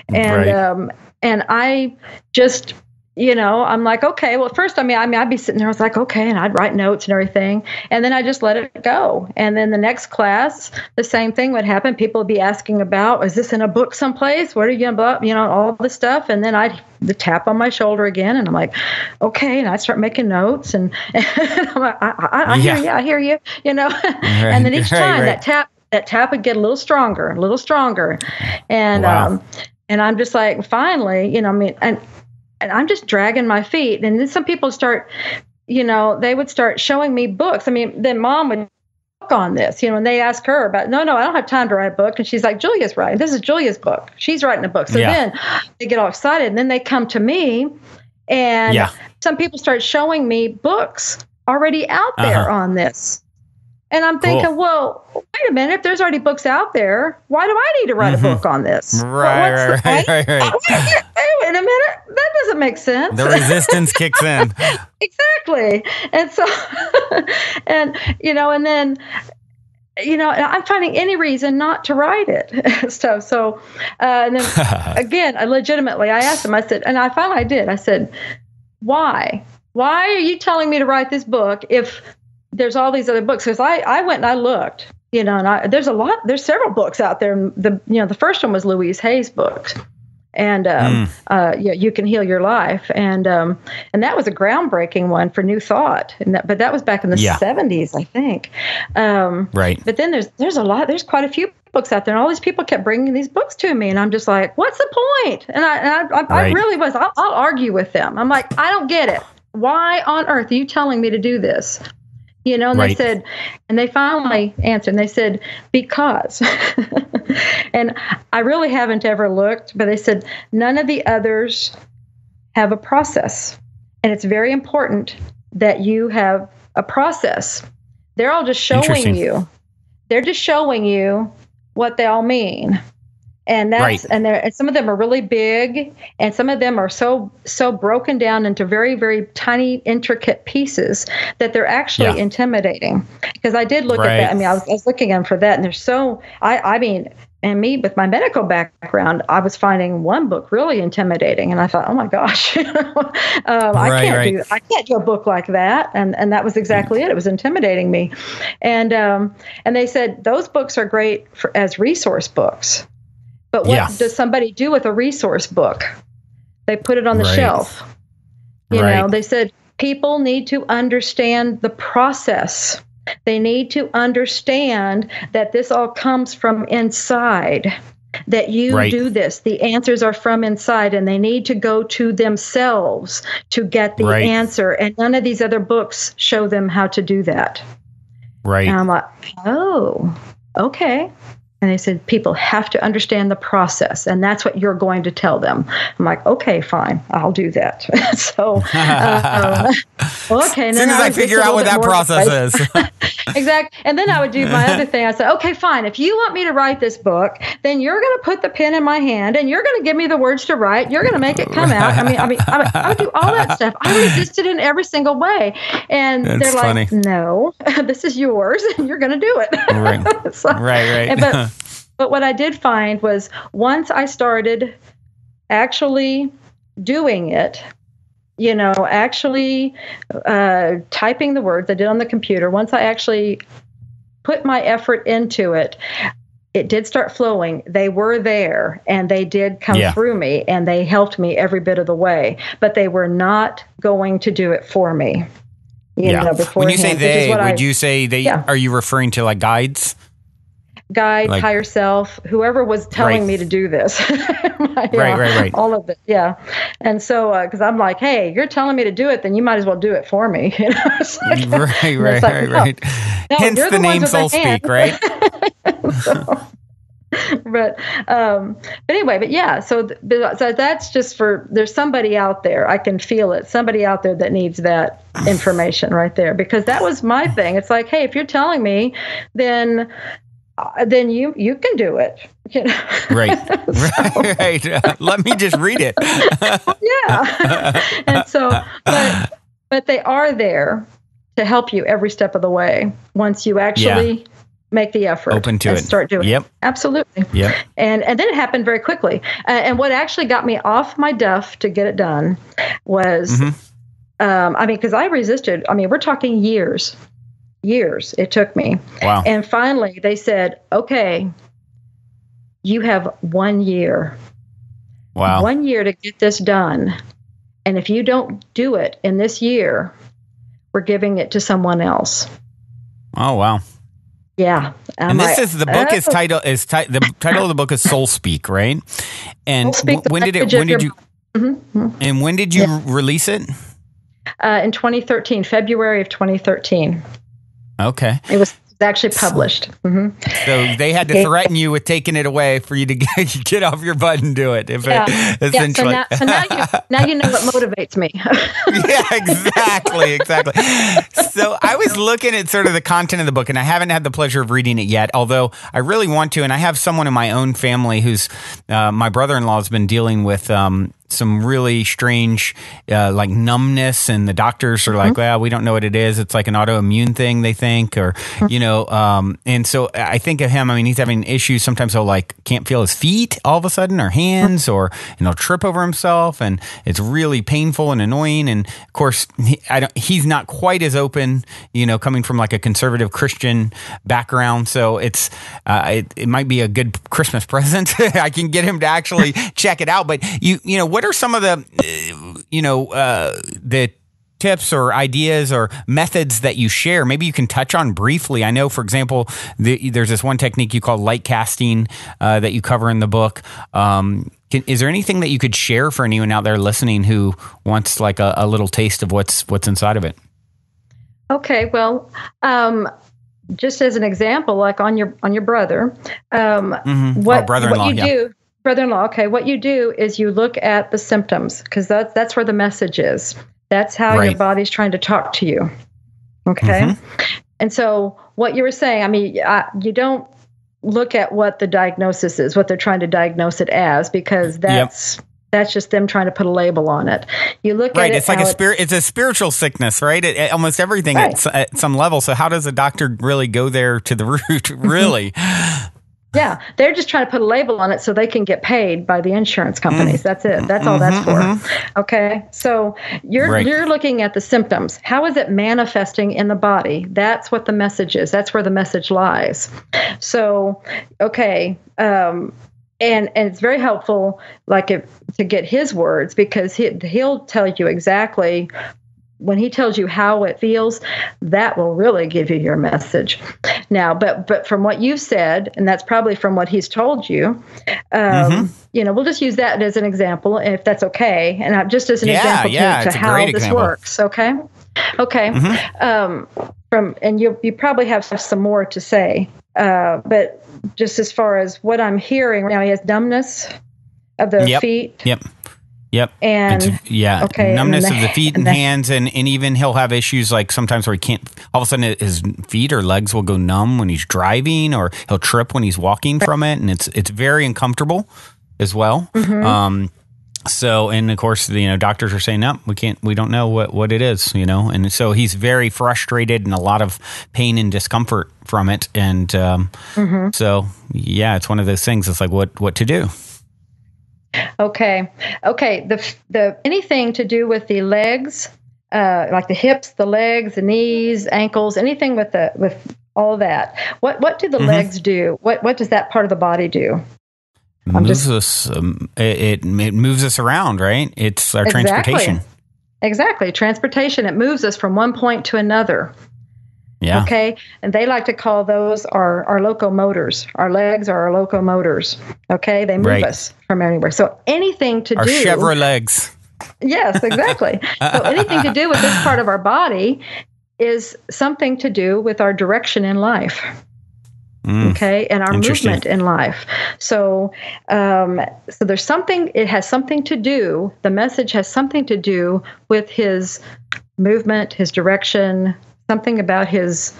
And and I just I'm like, okay, well, first, I'd be sitting there, I was like, okay, and I'd write notes and everything. And then I just let it go. And then the next class, the same thing would happen. People would be asking about, is this in a book someplace? Where are you going to, all this stuff. And then the tap on my shoulder again. And I'm like, okay. And I start making notes and I'm like, I hear you, and then each time that tap would get a little stronger. And, and I'm just like, finally, and I'm just dragging my feet. And then some people start, they would start showing me books. Then Mom would book on this, and they ask her about, no, I don't have time to write a book. And she's like, Julia's writing. This is Julia's book. She's writing a book. So then they get all excited. And then they come to me, and some people start showing me books already out there on this. And I'm thinking, well, wait a minute. If there's already books out there, why do I need to write a book on this? Right. Wait a minute. That doesn't make sense. The resistance kicks in. Exactly. And so, and then, I'm finding any reason not to write it. So, and then again, legitimately, I asked him, I said, and I finally did. I said, why are you telling me to write this book if there's all these other books? Because I went and I looked, and there's several books out there. The first one was Louise Hay's books. and you can heal your life. And that was a groundbreaking one for New Thought. But that was back in the 70s, I think. Right. But then there's quite a few books out there, and all these people kept bringing these books to me, and I'm just like, what's the point? And I really was. I'll argue with them. I'm like, I don't get it. Why on earth are you telling me to do this? And they said, and they finally answered, and they said, because. And I really haven't ever looked, but they said, none of the others have a process. And it's very important that you have a process. They're all just showing you. They're just showing you what they all mean. And that's and some of them are really big, and some of them are so broken down into very, very tiny, intricate pieces that they're actually intimidating. Because I did look at that. I mean, I was looking at them for that, and they're so. I mean, and me with my medical background, I was finding one book really intimidating, and I thought, oh my gosh, I can't do a book like that, and that was exactly it. It was intimidating me, and they said those books are great as resource books. But what does somebody do with a resource book? They put it on the shelf. You know, they said people need to understand the process. They need to understand that this all comes from inside, that you do this. The answers are from inside, and they need to go to themselves to get the answer. And none of these other books show them how to do that. Right. And I'm like, oh, okay. And they said, people have to understand the process, and that's what you're going to tell them. I'm like, okay, fine, I'll do that. So, okay. As soon as I figure out what that process is. Exactly. And then I would do my other thing. I said, okay, fine. If you want me to write this book, then you're going to put the pen in my hand, and you're going to give me the words to write. You're going to make it come out. I would do all that stuff. I resisted in every single way. And they're like, no, this is yours, and you're going to do it. Right. So, right. But what I did find was once I started actually doing it, actually typing the words I did on the computer, once I actually put my effort into it, it did start flowing. They were there, and they did come through me, and they helped me every bit of the way. But they were not going to do it for me. You know, beforehand. When you say they, would you say they? Are you referring to like guides? Guide, higher self, whoever was telling me to do this. Right. All of it, And so, because I'm like, hey, you're telling me to do it, then you might as well do it for me. Right. No, hence the name Soul Speak, right? But anyway, so that's just for, there's somebody out there, I can feel it, somebody out there that needs that information right there, because that was my thing. It's like, hey, if you're telling me, then you can do it. Right. Let me just read it. And so, but they are there to help you every step of the way once you actually make the effort, open to and it, start doing it. Absolutely. And then it happened very quickly. And what actually got me off my duff to get it done was, because I resisted. We're talking years it took me. Wow. And finally they said, okay, you have 1 year. Wow. 1 year to get this done. And if you don't do it in this year, we're giving it to someone else. Oh, wow. Yeah. And this is the book is title is the title of the book is Soul Speak, right? And when did you release it? In 2013, February of 2013. Okay. It was actually published. So they had to threaten you with taking it away for you to get off your butt and do it. Essentially. So now you know what motivates me. Exactly. So I was looking at sort of the content of the book, and I haven't had the pleasure of reading it yet, although I really want to. And I have someone in my own family who's my brother-in-law has been dealing with some really strange, like numbness, and the doctors are like, well, we don't know what it is. It's like an autoimmune thing, they think, or, and so I think of him, I mean, he's having issues. Sometimes he'll like can't feel his feet all of a sudden, or hands, and he'll trip over himself, and it's really painful and annoying. And of course, he's not quite as open, coming from like a conservative Christian background. So it might be a good Christmas present. I can get him to actually check it out. But what are some of the tips or ideas or methods that you share? Maybe you can touch on briefly. I know, for example, there's this one technique you call light casting that you cover in the book. Is there anything that you could share for anyone out there listening who wants like a little taste of what's inside of it? Okay, well, just as an example, like on your brother, brother-in-law. Okay, what you do is you look at the symptoms, because that's where the message is. That's how your body's trying to talk to you. Okay, and so what you were saying, I mean, you don't look at what the diagnosis is, what they're trying to diagnose it as, because that's just them trying to put a label on it. You look at it. It's like it's a spiritual sickness, right? Almost everything at some level. So how does a doctor really go there to the root? Really? Yeah, they're just trying to put a label on it so they can get paid by the insurance companies. That's it. That's all that's for. Okay, so you're looking at the symptoms. How is it manifesting in the body? That's what the message is. That's where the message lies. So, okay, and it's very helpful, to get his words, because he'll tell you exactly. When he tells you how it feels, that will really give you your message. Now, but from what you've said, and that's probably from what he's told you, we'll just use that as an example, if that's okay. And just as an example to how this works. Okay. And you probably have some more to say, but just as far as what I'm hearing right now, he has numbness of the feet. Yep. And numbness of the feet and hands, and even he'll have issues like sometimes where he can't, all of a sudden his feet or legs will go numb when he's driving, or he'll trip when he's walking from it, and it's very uncomfortable as well. So, and of course, doctors are saying, no, we don't know what it is, and so he's very frustrated and a lot of pain and discomfort from it. And so, it's one of those things. It's like, what to do? Okay. The anything to do with the legs, like the hips, the legs, the knees, ankles, anything with all that. What do the legs do? What does that part of the body do? It moves us around, right? It's our transportation. Exactly, transportation. It moves us from one point to another. Yeah. Okay. And they like to call those our locomotors. Our legs are our locomotors. Okay. They move us from anywhere. So anything to our do. Our Chevrolet legs. Yes, exactly. So anything to do with this part of our body is something to do with our direction in life. Okay. And our movement in life. So, there's something, it has something to do, the message has something to do with his movement, his direction, something about his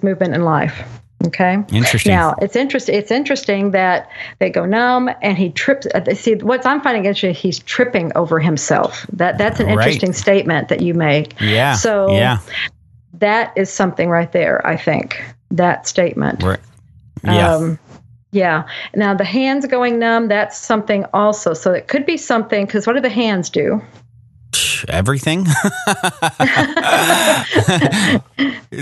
movement in life. Okay. Interesting. Now it's interesting that they go numb and he trips. See, what I'm finding interesting, he's tripping over himself. That's an interesting statement that you make. Yeah. So that is something right there. I think that statement. Right. Yeah. Yeah. Now the hands going numb, that's something also. So it could be something, because what do the hands do? Everything? Is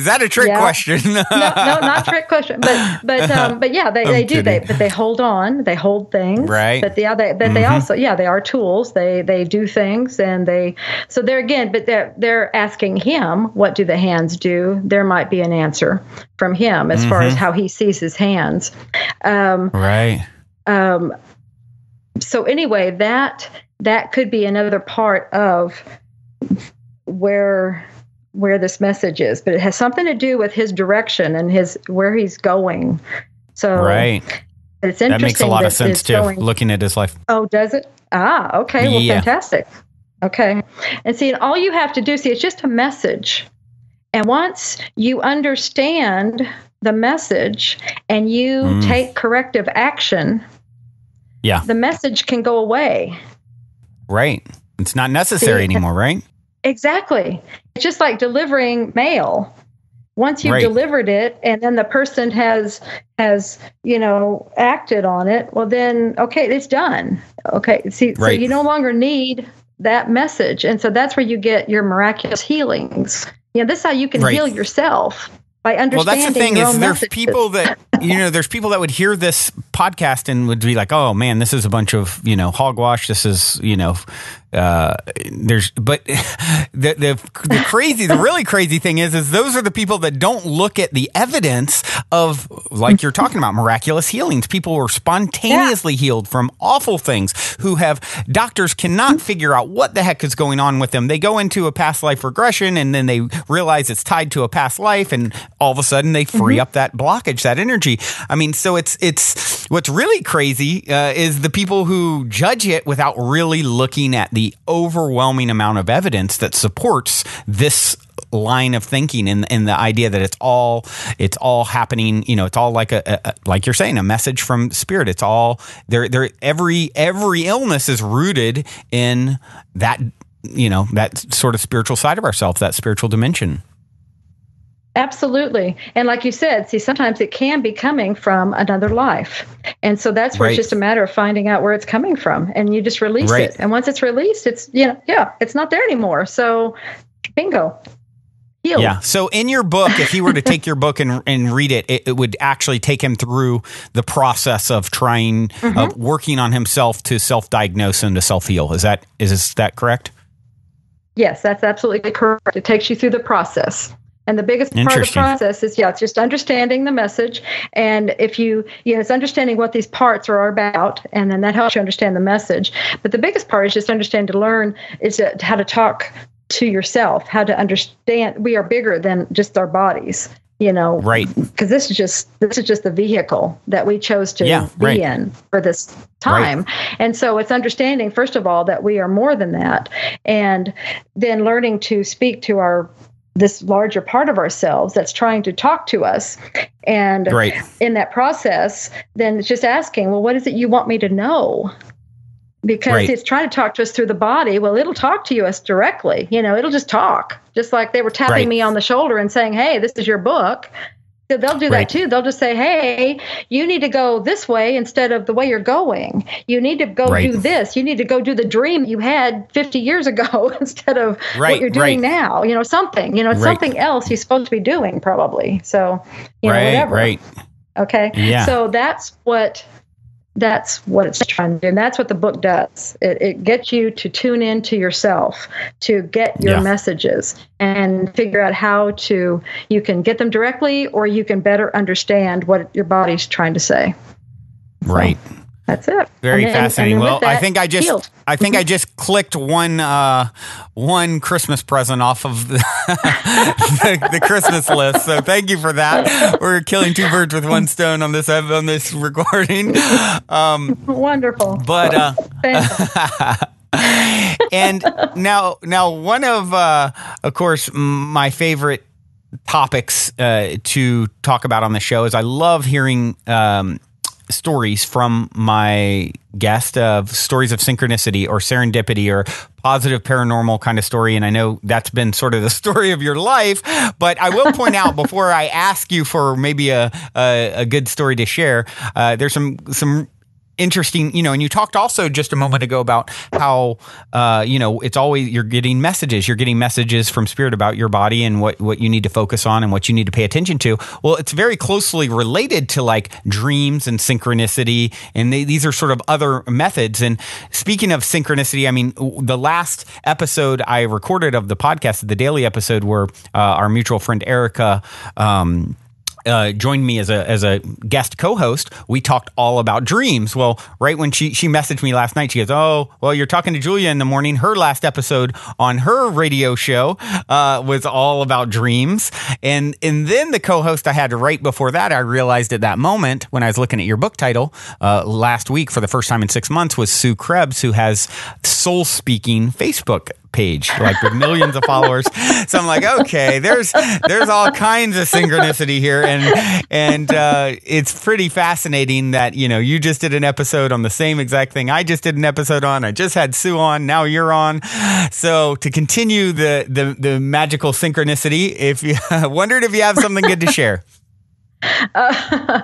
that a trick question? No, not trick question. But yeah, they do. They hold on. They hold things. Right. But they also they are tools. They do things, and so they're again. But they're asking him, what do the hands do? There might be an answer from him as far as how he sees his hands. Right. So anyway, that could be another part of where this message is, but it has something to do with his direction and where he's going. So it's interesting. That makes a lot of sense too, looking at his life. Oh, does it? Okay. Well, fantastic. Okay. And see, all you have to do, it's just a message. And once you understand the message and you take corrective action, the message can go away. Right. It's not necessary anymore, right? Exactly. It's just like delivering mail. Once you've delivered it and then the person has, acted on it, well then, okay, it's done. Okay. See, so you no longer need that message. And so that's where you get your miraculous healings. This is how you can heal yourself. By understanding. Well, that's the thing is there's messages. people that, there's people that would hear this podcast and would be like, oh man, this is a bunch of, hogwash. This is, but the really crazy thing is those are the people that don't look at the evidence of, like you're talking about, miraculous healings. People were spontaneously healed from awful things doctors cannot figure out what the heck is going on with them. They go into a past life regression and then they realize it's tied to a past life and all of a sudden they free up that blockage, that energy. I mean, so it's what's really crazy is the people who judge it without really looking at the overwhelming amount of evidence that supports this line of thinking and the idea that it's all happening. It's all like like you're saying, a message from spirit. It's all there. Every illness is rooted in that, that sort of spiritual side of ourselves, that spiritual dimension. Absolutely. And like you said, sometimes it can be coming from another life. And so that's where it's just a matter of finding out where it's coming from. And you just release it. And once it's released, it's, it's not there anymore. So bingo. Healed. Yeah. So in your book, if he were to take your book and read it, it would actually take him through the process of trying, of working on himself to self-diagnose and to self-heal. Is that correct? Yes, that's absolutely correct. It takes you through the process. And the biggest part of the process is, it's just understanding the message. And if it's understanding what these parts are about, and then that helps you understand the message. But the biggest part is just understand to learn is how to talk to yourself, how to understand we are bigger than just our bodies, Right. Because this is just the vehicle that we chose to be in for this time. Right. And so it's understanding, first of all, that we are more than that. And then learning to speak to this larger part of ourselves that's trying to talk to us. And in that process, then it's just asking, well, what is it you want me to know? Because it's trying to talk to us through the body. Well, it'll talk to us directly. It'll just talk. Just like they were tapping me on the shoulder and saying, hey, this is your book. So they'll do that too. They'll just say, hey, you need to go this way instead of the way you're going. You need to go do this. You need to go do the dream you had 50 years ago instead of what you're doing now. Something, something else you're supposed to be doing probably. So, whatever. Right. Okay. Yeah. So that's what it's trying to do. And that's what the book does. It gets you to tune into yourself, to get your messages and figure out how you can get them directly, or you can better understand what your body's trying to say. Right. So, that's it. Very fascinating. Well, I think I just clicked one Christmas present off of the Christmas list. So thank you for that. We're killing two birds with one stone on this recording. Wonderful. But and now one of course, my favorite topics to talk about on the show is I love hearing stories from my guest of stories of synchronicity or serendipity or positive paranormal kind of story. And I know that's been sort of the story of your life, but I will point out before I ask you for maybe a good story to share, there's some interesting, and you talked also just a moment ago about how, it's always, you're getting messages from spirit about your body and what you need to focus on and what you need to pay attention to. Well, it's very closely related to like dreams and synchronicity. And these are sort of other methods. And speaking of synchronicity, I mean, the last episode I recorded of the podcast, the daily episode where our mutual friend Erica, joined me as a guest co-host, we talked all about dreams. Well, right when she messaged me last night, she goes, oh, well, you're talking to Julia in the morning. Her last episode on her radio show was all about dreams. And then the co-host I had right before that, I realized at that moment when I was looking at your book title last week for the first time in 6 months was Sue Krebs, who has Soul Speaking Facebook page, like with millions of followers. So I'm like, okay, there's all kinds of synchronicity here. And it's pretty fascinating that, you just did an episode on the same exact thing I just did an episode on. I just had Sue on. Now you're on. So to continue the magical synchronicity, if you wondered if you have something good to share. I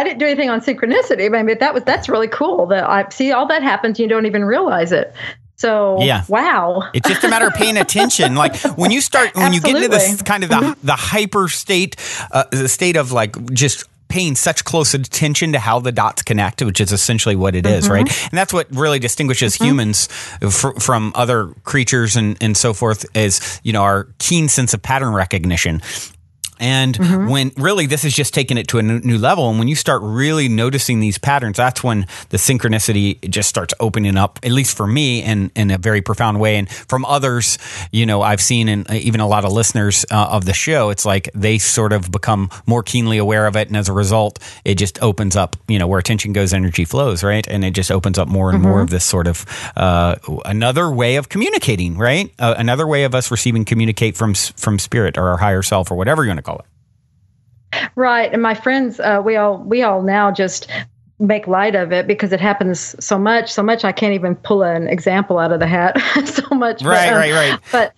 didn't do anything on synchronicity. I mean, that's really cool that I see all that happens. You don't even realize it. So, yeah. Wow. It's just a matter of paying attention. Like when you get into this kind of the hyper state, the state of like just paying such close attention to how the dots connect, which is essentially what it is, right? And that's what really distinguishes humans from other creatures and so forth is, our keen sense of pattern recognition. And when really this is just taking it to a new level. And when you start really noticing these patterns, that's when the synchronicity just starts opening up, at least for me, in a very profound way. And from others, I've seen, and even a lot of listeners of the show, it's like they sort of become more keenly aware of it. And as a result, it just opens up, where attention goes, energy flows, right? And it just opens up more and more of this sort of another way of communicating, right? Another way of us receiving communicate from spirit or our higher self or whatever you want to call it. Right. And my friends, we all now just make light of it because it happens so much I can't even pull an example out of the hat so much. Right. But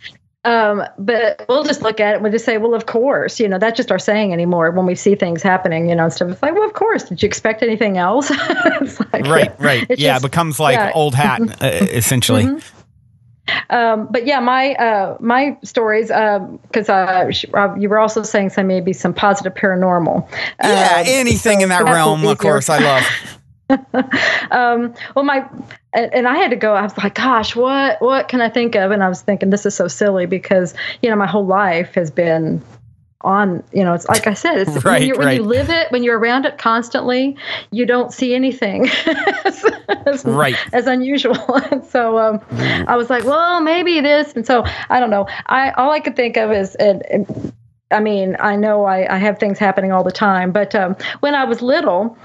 we'll just look at it and we'll just say, well, of course, that's just our saying anymore when we see things happening, and stuff. It's like, well, of course, did you expect anything else? It's like, right. It becomes like old hat, essentially. But yeah, my stories, because you were also saying maybe some positive paranormal. Anything in that realm, of course, I love. And I had to go. I was like, gosh, what can I think of? And I was thinking, this is so silly because my whole life has been on, it's like I said, it's when you live it, when you're around it constantly, you don't see anything as unusual. And so I was like, well, maybe this. And so I don't know. All I could think of is, I mean, I know I have things happening all the time, but when I was little,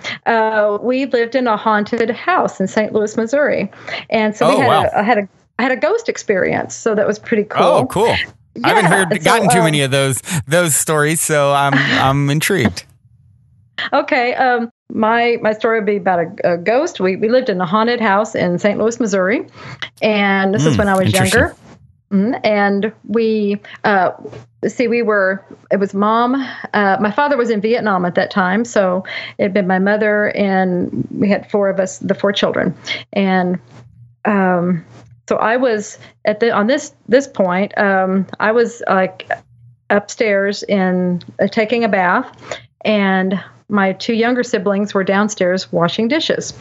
we lived in a haunted house in St. Louis, Missouri. And so I had a ghost experience. So that was pretty cool. Oh, cool. Yeah, I haven't gotten too many of those stories, so I'm intrigued. Okay, my story would be about a ghost. We lived in a haunted house in St. Louis, Missouri, and this is when I was younger. And we it was mom. My father was in Vietnam at that time, so it had been my mother, and we had four of us, the four children, and. So I was on this point. I was like upstairs taking a bath, and my two younger siblings were downstairs washing dishes.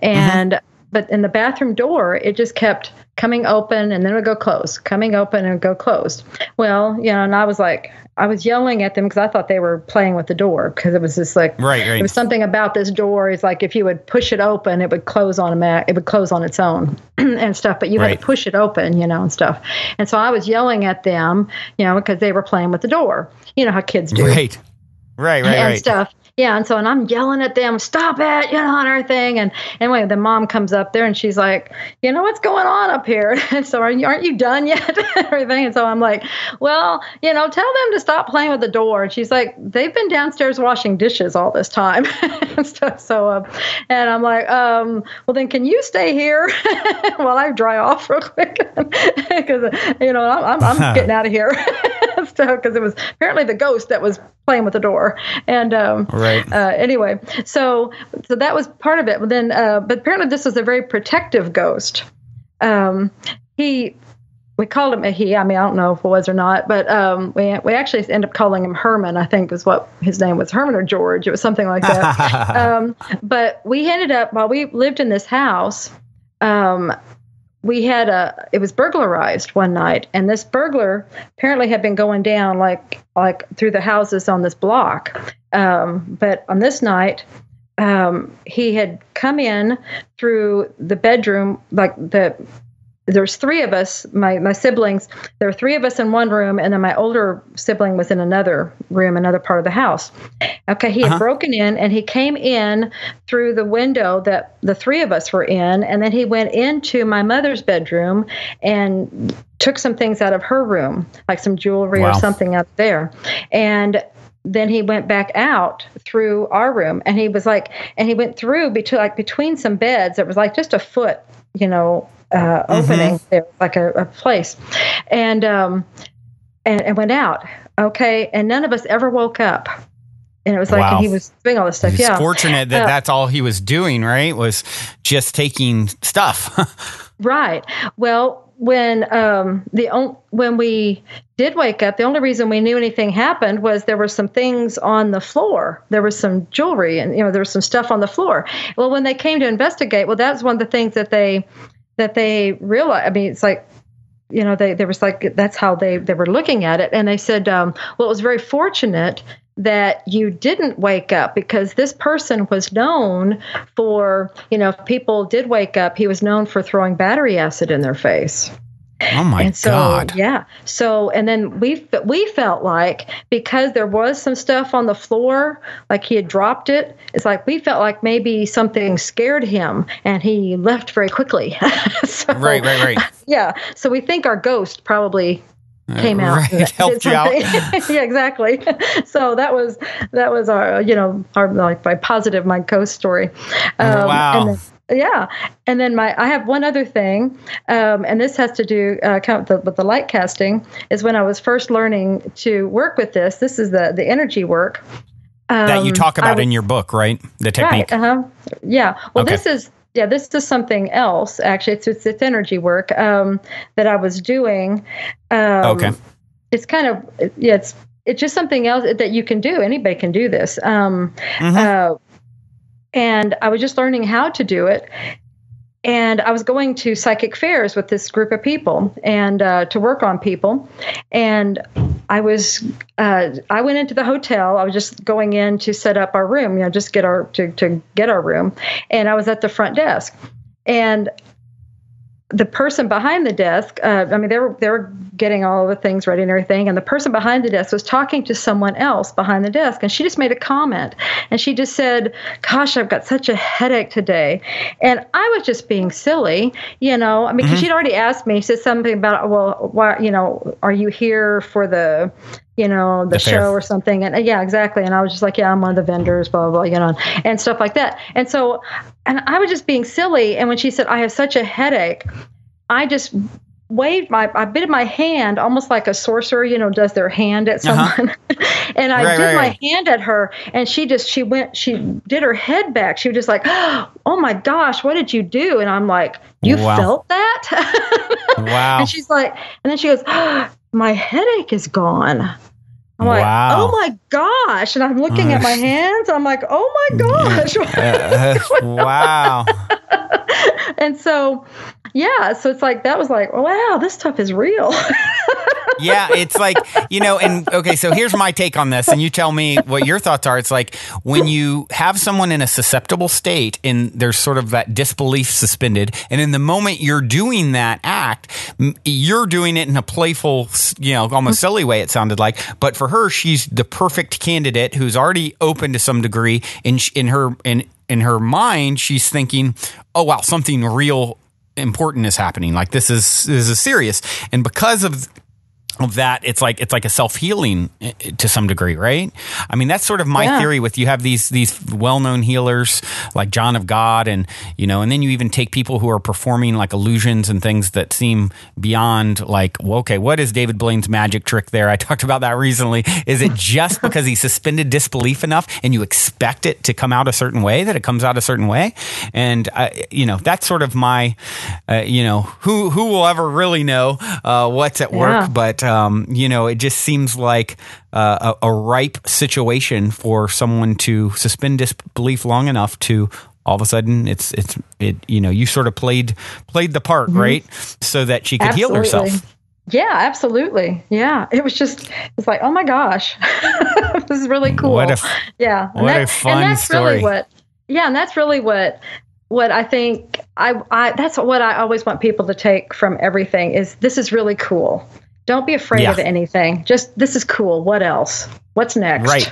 And but in the bathroom door, it just kept coming open and then it would go closed, coming open and go closed. Well, and I was yelling at them because I thought they were playing with the door because it was just like, right. It was something about this door. It's like if you would push it open, it would close on it would close on its own and stuff, but you had to push it open, and stuff. And so I was yelling at them, because they were playing with the door. You know how kids do. Right. Stuff. Yeah, and I'm yelling at them, stop it, and everything. And anyway, the mom comes up there and she's like, what's going on up here? And so aren't you done yet? Everything. And so I'm like, well, tell them to stop playing with the door. And she's like, they've been downstairs washing dishes all this time and stuff. So, and I'm like, well, then can you stay here while I dry off real quick? Because, I'm getting out of here. Because it was apparently the ghost that was playing with the door. And anyway, so that was part of it. But then, but apparently this was a very protective ghost. We called him a he. I mean, I don't know if it was or not, but we actually ended up calling him Herman, I think is what his name was, Herman or George. It was something like that. But we ended up, while we lived in this house, it was burglarized one night, and this burglar apparently had been going down like through the houses on this block. But on this night, he had come in through the bedroom, like there's three of us, my siblings. There were three of us in one room, and then my older sibling was in another room, another part of the house. Okay, he had broken in, and he came in through the window that the three of us were in, and then he went into my mother's bedroom and took some things out of her room, like some jewelry or something out there. And then he went back out through our room, and he was like, and he went through between some beds. It was like just a foot, opening there, like a place, and went out. Okay, and none of us ever woke up. And it was like, and he was doing all this stuff. He's fortunate that that's all he was doing, right? Was just taking stuff. Right. Well, when we did wake up, the only reason we knew anything happened was there were some things on the floor. There was some jewelry, and there was some stuff on the floor. Well, when they came to investigate, well, that's one of the things that they realized. I mean, it's like, there was like, that's how they were looking at it. And they said, well, it was very fortunate that you didn't wake up, because this person was known for, if people did wake up, he was known for throwing battery acid in their face. Oh my God. Yeah. So, and then we felt like, because there was some stuff on the floor, like he had dropped it, it's like we felt like maybe something scared him and he left very quickly. So, right. Yeah. So we think our ghost probably came out, helped you out. Yeah, exactly. So that was our, our like my positive, my ghost story. Wow. And then I have one other thing, and this has to do with the light casting. Is when I was first learning to work with this. This is the energy work that you talk about in your book, right? The technique. Right. Yeah. Well, okay. This is something else. Actually, it's energy work that I was doing. Okay. It's kind of it's just something else that you can do. Anybody can do this. And I was just learning how to do it. And I was going to psychic fairs with this group of people and to work on people. And I went into the hotel. I was just going in to set up our room, just get to get our room. And I was at the front desk. And the person behind the desk, they were getting all of the things ready and everything. And the person behind the desk was talking to someone else behind the desk. And she just made a comment. And she just said, "Gosh, I've got such a headache today." And I was just being silly, because she'd already asked me. She said something about, well, why, are you here for the show or something? And yeah, exactly. And I was just like, yeah, I'm one of the vendors, blah, blah, blah, and stuff like that. And so, and I was just being silly. And when she said, "I have such a headache," I just waved I bit my hand almost like a sorcerer, does their hand at someone. And I did my hand at her, and she did her head back. She was just like, "Oh my gosh, what did you do?" And I'm like, "You felt that?" Wow. And she's like, and then she goes, "My headache is gone." I'm like, "Oh my gosh." And I'm looking at my hands. I'm like, "Oh my gosh." Wow. And so, so it's like, that was like, wow, this stuff is real. Yeah, it's like, and okay, so here's my take on this, and you tell me what your thoughts are. It's like when you have someone in a susceptible state and there's sort of that disbelief suspended, and in the moment you're doing that act, you're doing it in a playful, almost silly way, it sounded like. But for her, she's the perfect candidate who's already open to some degree. In her mind, she's thinking, "Oh, wow, something real important is happening. Like this is serious." And because of that, it's like a self-healing to some degree, right? I mean, that's sort of my theory with, you have these well-known healers like John of God, and and then you even take people who are performing like illusions and things that seem beyond, like, well, okay, what is David Blaine's magic trick there? I talked about that recently. Is it just because he suspended disbelief enough and you expect it to come out a certain way that it comes out a certain way? And that's sort of my who will ever really know what's at work, but it just seems like a ripe situation for someone to suspend disbelief long enough to all of a sudden you sort of played the part, right? So that she could heal herself. Yeah, absolutely. Yeah. It's like, oh my gosh, this is really cool. What a fun story. And that's really what what I think that's what I always want people to take from everything is this is really cool. Don't be afraid of anything. Just, this is cool. What else? What's next?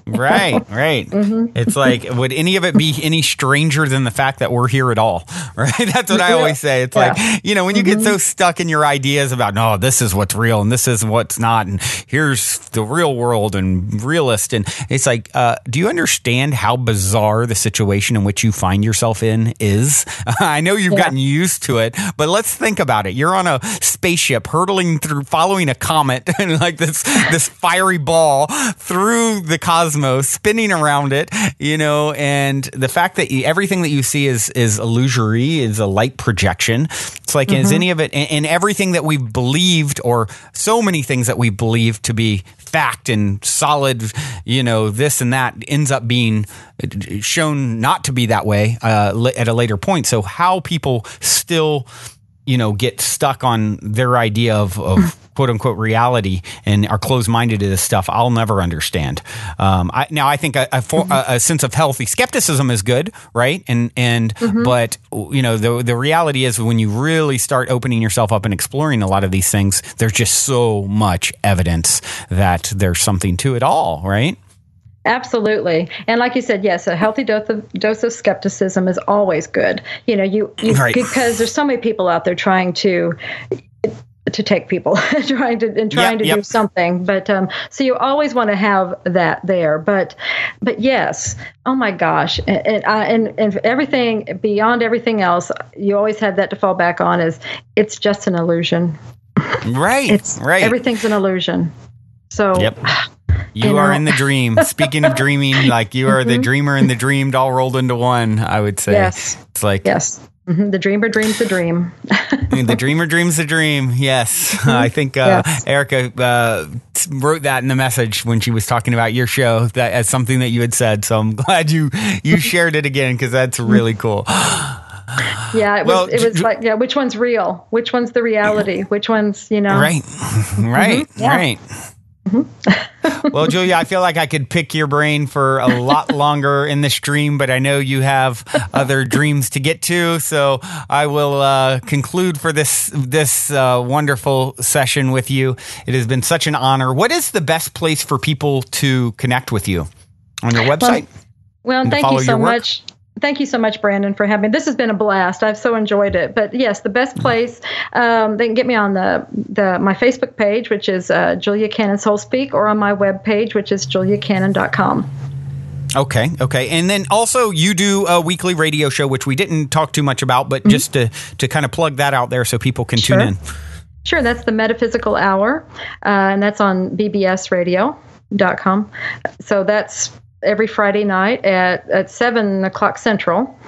Right. Right. Mm-hmm. It's like, would any of it be any stranger than the fact that we're here at all? Right. That's what I always say. It's like, when you get so stuck in your ideas about, no, this is what's real and this is what's not. And here's the real world and realist. And it's like, do you understand how bizarre the situation in which you find yourself in is? I know you've gotten used to it, but let's think about it. You're on a spaceship hurtling through, following a comet and like this fiery ball through the cosmos, spinning around it, and the fact that everything that you see is illusory, is a light projection. It's like, is any of it, and everything that we've believed, or so many things that we believe to be fact and solid, this and that ends up being shown not to be that way at a later point. So how people still, get stuck on their idea of quote unquote reality and are closed-minded to this stuff, I'll never understand. I think a sense of healthy skepticism is good, right? But the reality is when you really start opening yourself up and exploring a lot of these things, there's just so much evidence that there's something to it all, right? Absolutely. And like you said, yes, a healthy dose of skepticism is always good. Because there's so many people out there trying to take people, trying to do something. But so you always want to have that there. But yes, oh my gosh, and everything beyond everything else, you always have that to fall back on. Is it's just an illusion. Right. Right. Everything's an illusion. So. Yep. You are in the dream. Speaking of dreaming, like you are the dreamer and the dreamed all rolled into one, I would say. Yes. It's like. Yes. Mm-hmm. The dreamer dreams the dream. The dreamer dreams the dream. Yes. I think Erica wrote that in the message when she was talking about your show, that as something that you had said. So I'm glad you shared it again, because that's really cool. Yeah, it was like, which one's real? Which one's the reality? Which one's, Right. Right. Mm-hmm. Well, Julia, I feel like I could pick your brain for a lot longer in this dream, but I know you have other dreams to get to, so I will conclude for this wonderful session with you. It has been such an honor. What is the best place for people to connect with you? On your website? Well, thank you so much. Thank you so much, Brandon, for having me. This has been a blast. I've so enjoyed it. But yes, the best place, they can get me on my Facebook page, which is Julia Cannon Soul Speak, or on my webpage, which is juliacannon.com. Okay. And then also you do a weekly radio show, which we didn't talk too much about, but just to kind of plug that out there so people can tune in. Sure. That's the Metaphysical Hour, and that's on bbsradio.com. So that's every Friday night at 7 o'clock Central.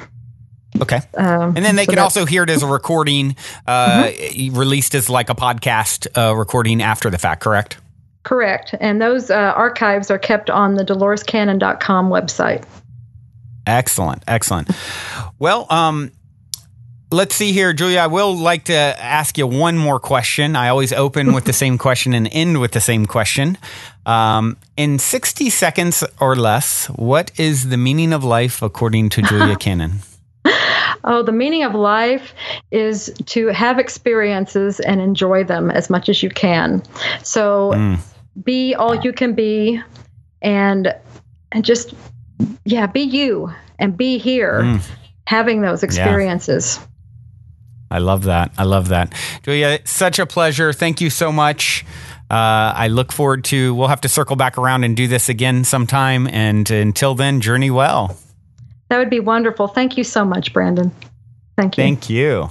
Okay. And then they can also hear it as a recording, released as like a podcast recording after the fact, correct? Correct. And those archives are kept on the DoloresCannon.com website. Excellent. Well, let's see here, Julia. I will like to ask you one more question. I always open with the same question and end with the same question. In 60 seconds or less, what is the meaning of life according to Julia Cannon? Oh, the meaning of life is to have experiences and enjoy them as much as you can. So be all you can be, and just, be you and be here, having those experiences. Yeah. I love that. Julia, such a pleasure. Thank you so much. I look forward to, we'll have to circle back around and do this again sometime. And until then, journey well. That would be wonderful. Thank you so much, Brandon. Thank you. Thank you.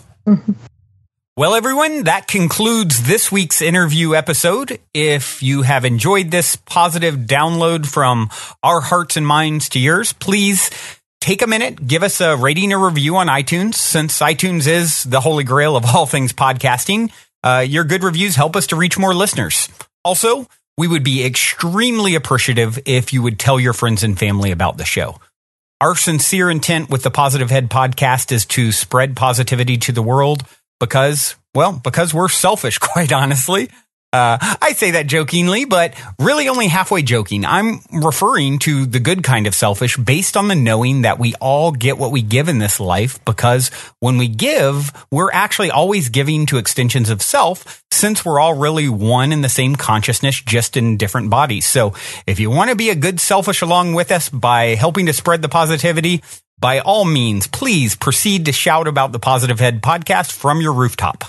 Well, everyone, that concludes this week's interview episode. If you have enjoyed this positive download from our hearts and minds to yours, please take a minute, give us a rating or review on iTunes, since iTunes is the holy grail of all things podcasting. Your good reviews help us to reach more listeners. Also, we would be extremely appreciative if you would tell your friends and family about the show. Our sincere intent with the Positive Head podcast is to spread positivity to the world because we're selfish, quite honestly. I say that jokingly, but really only halfway joking. I'm referring to the good kind of selfish based on the knowing that we all get what we give in this life, because when we give, we're actually always giving to extensions of self, since we're all really one in the same consciousness, just in different bodies. So if you want to be a good selfish along with us by helping to spread the positivity, by all means, please proceed to shout about the Positive Head podcast from your rooftop.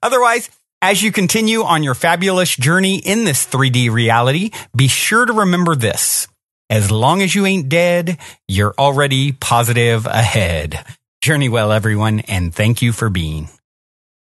Otherwise, as you continue on your fabulous journey in this 3D reality, be sure to remember this. As long as you ain't dead, you're already positive ahead. Journey well, everyone, and thank you for being.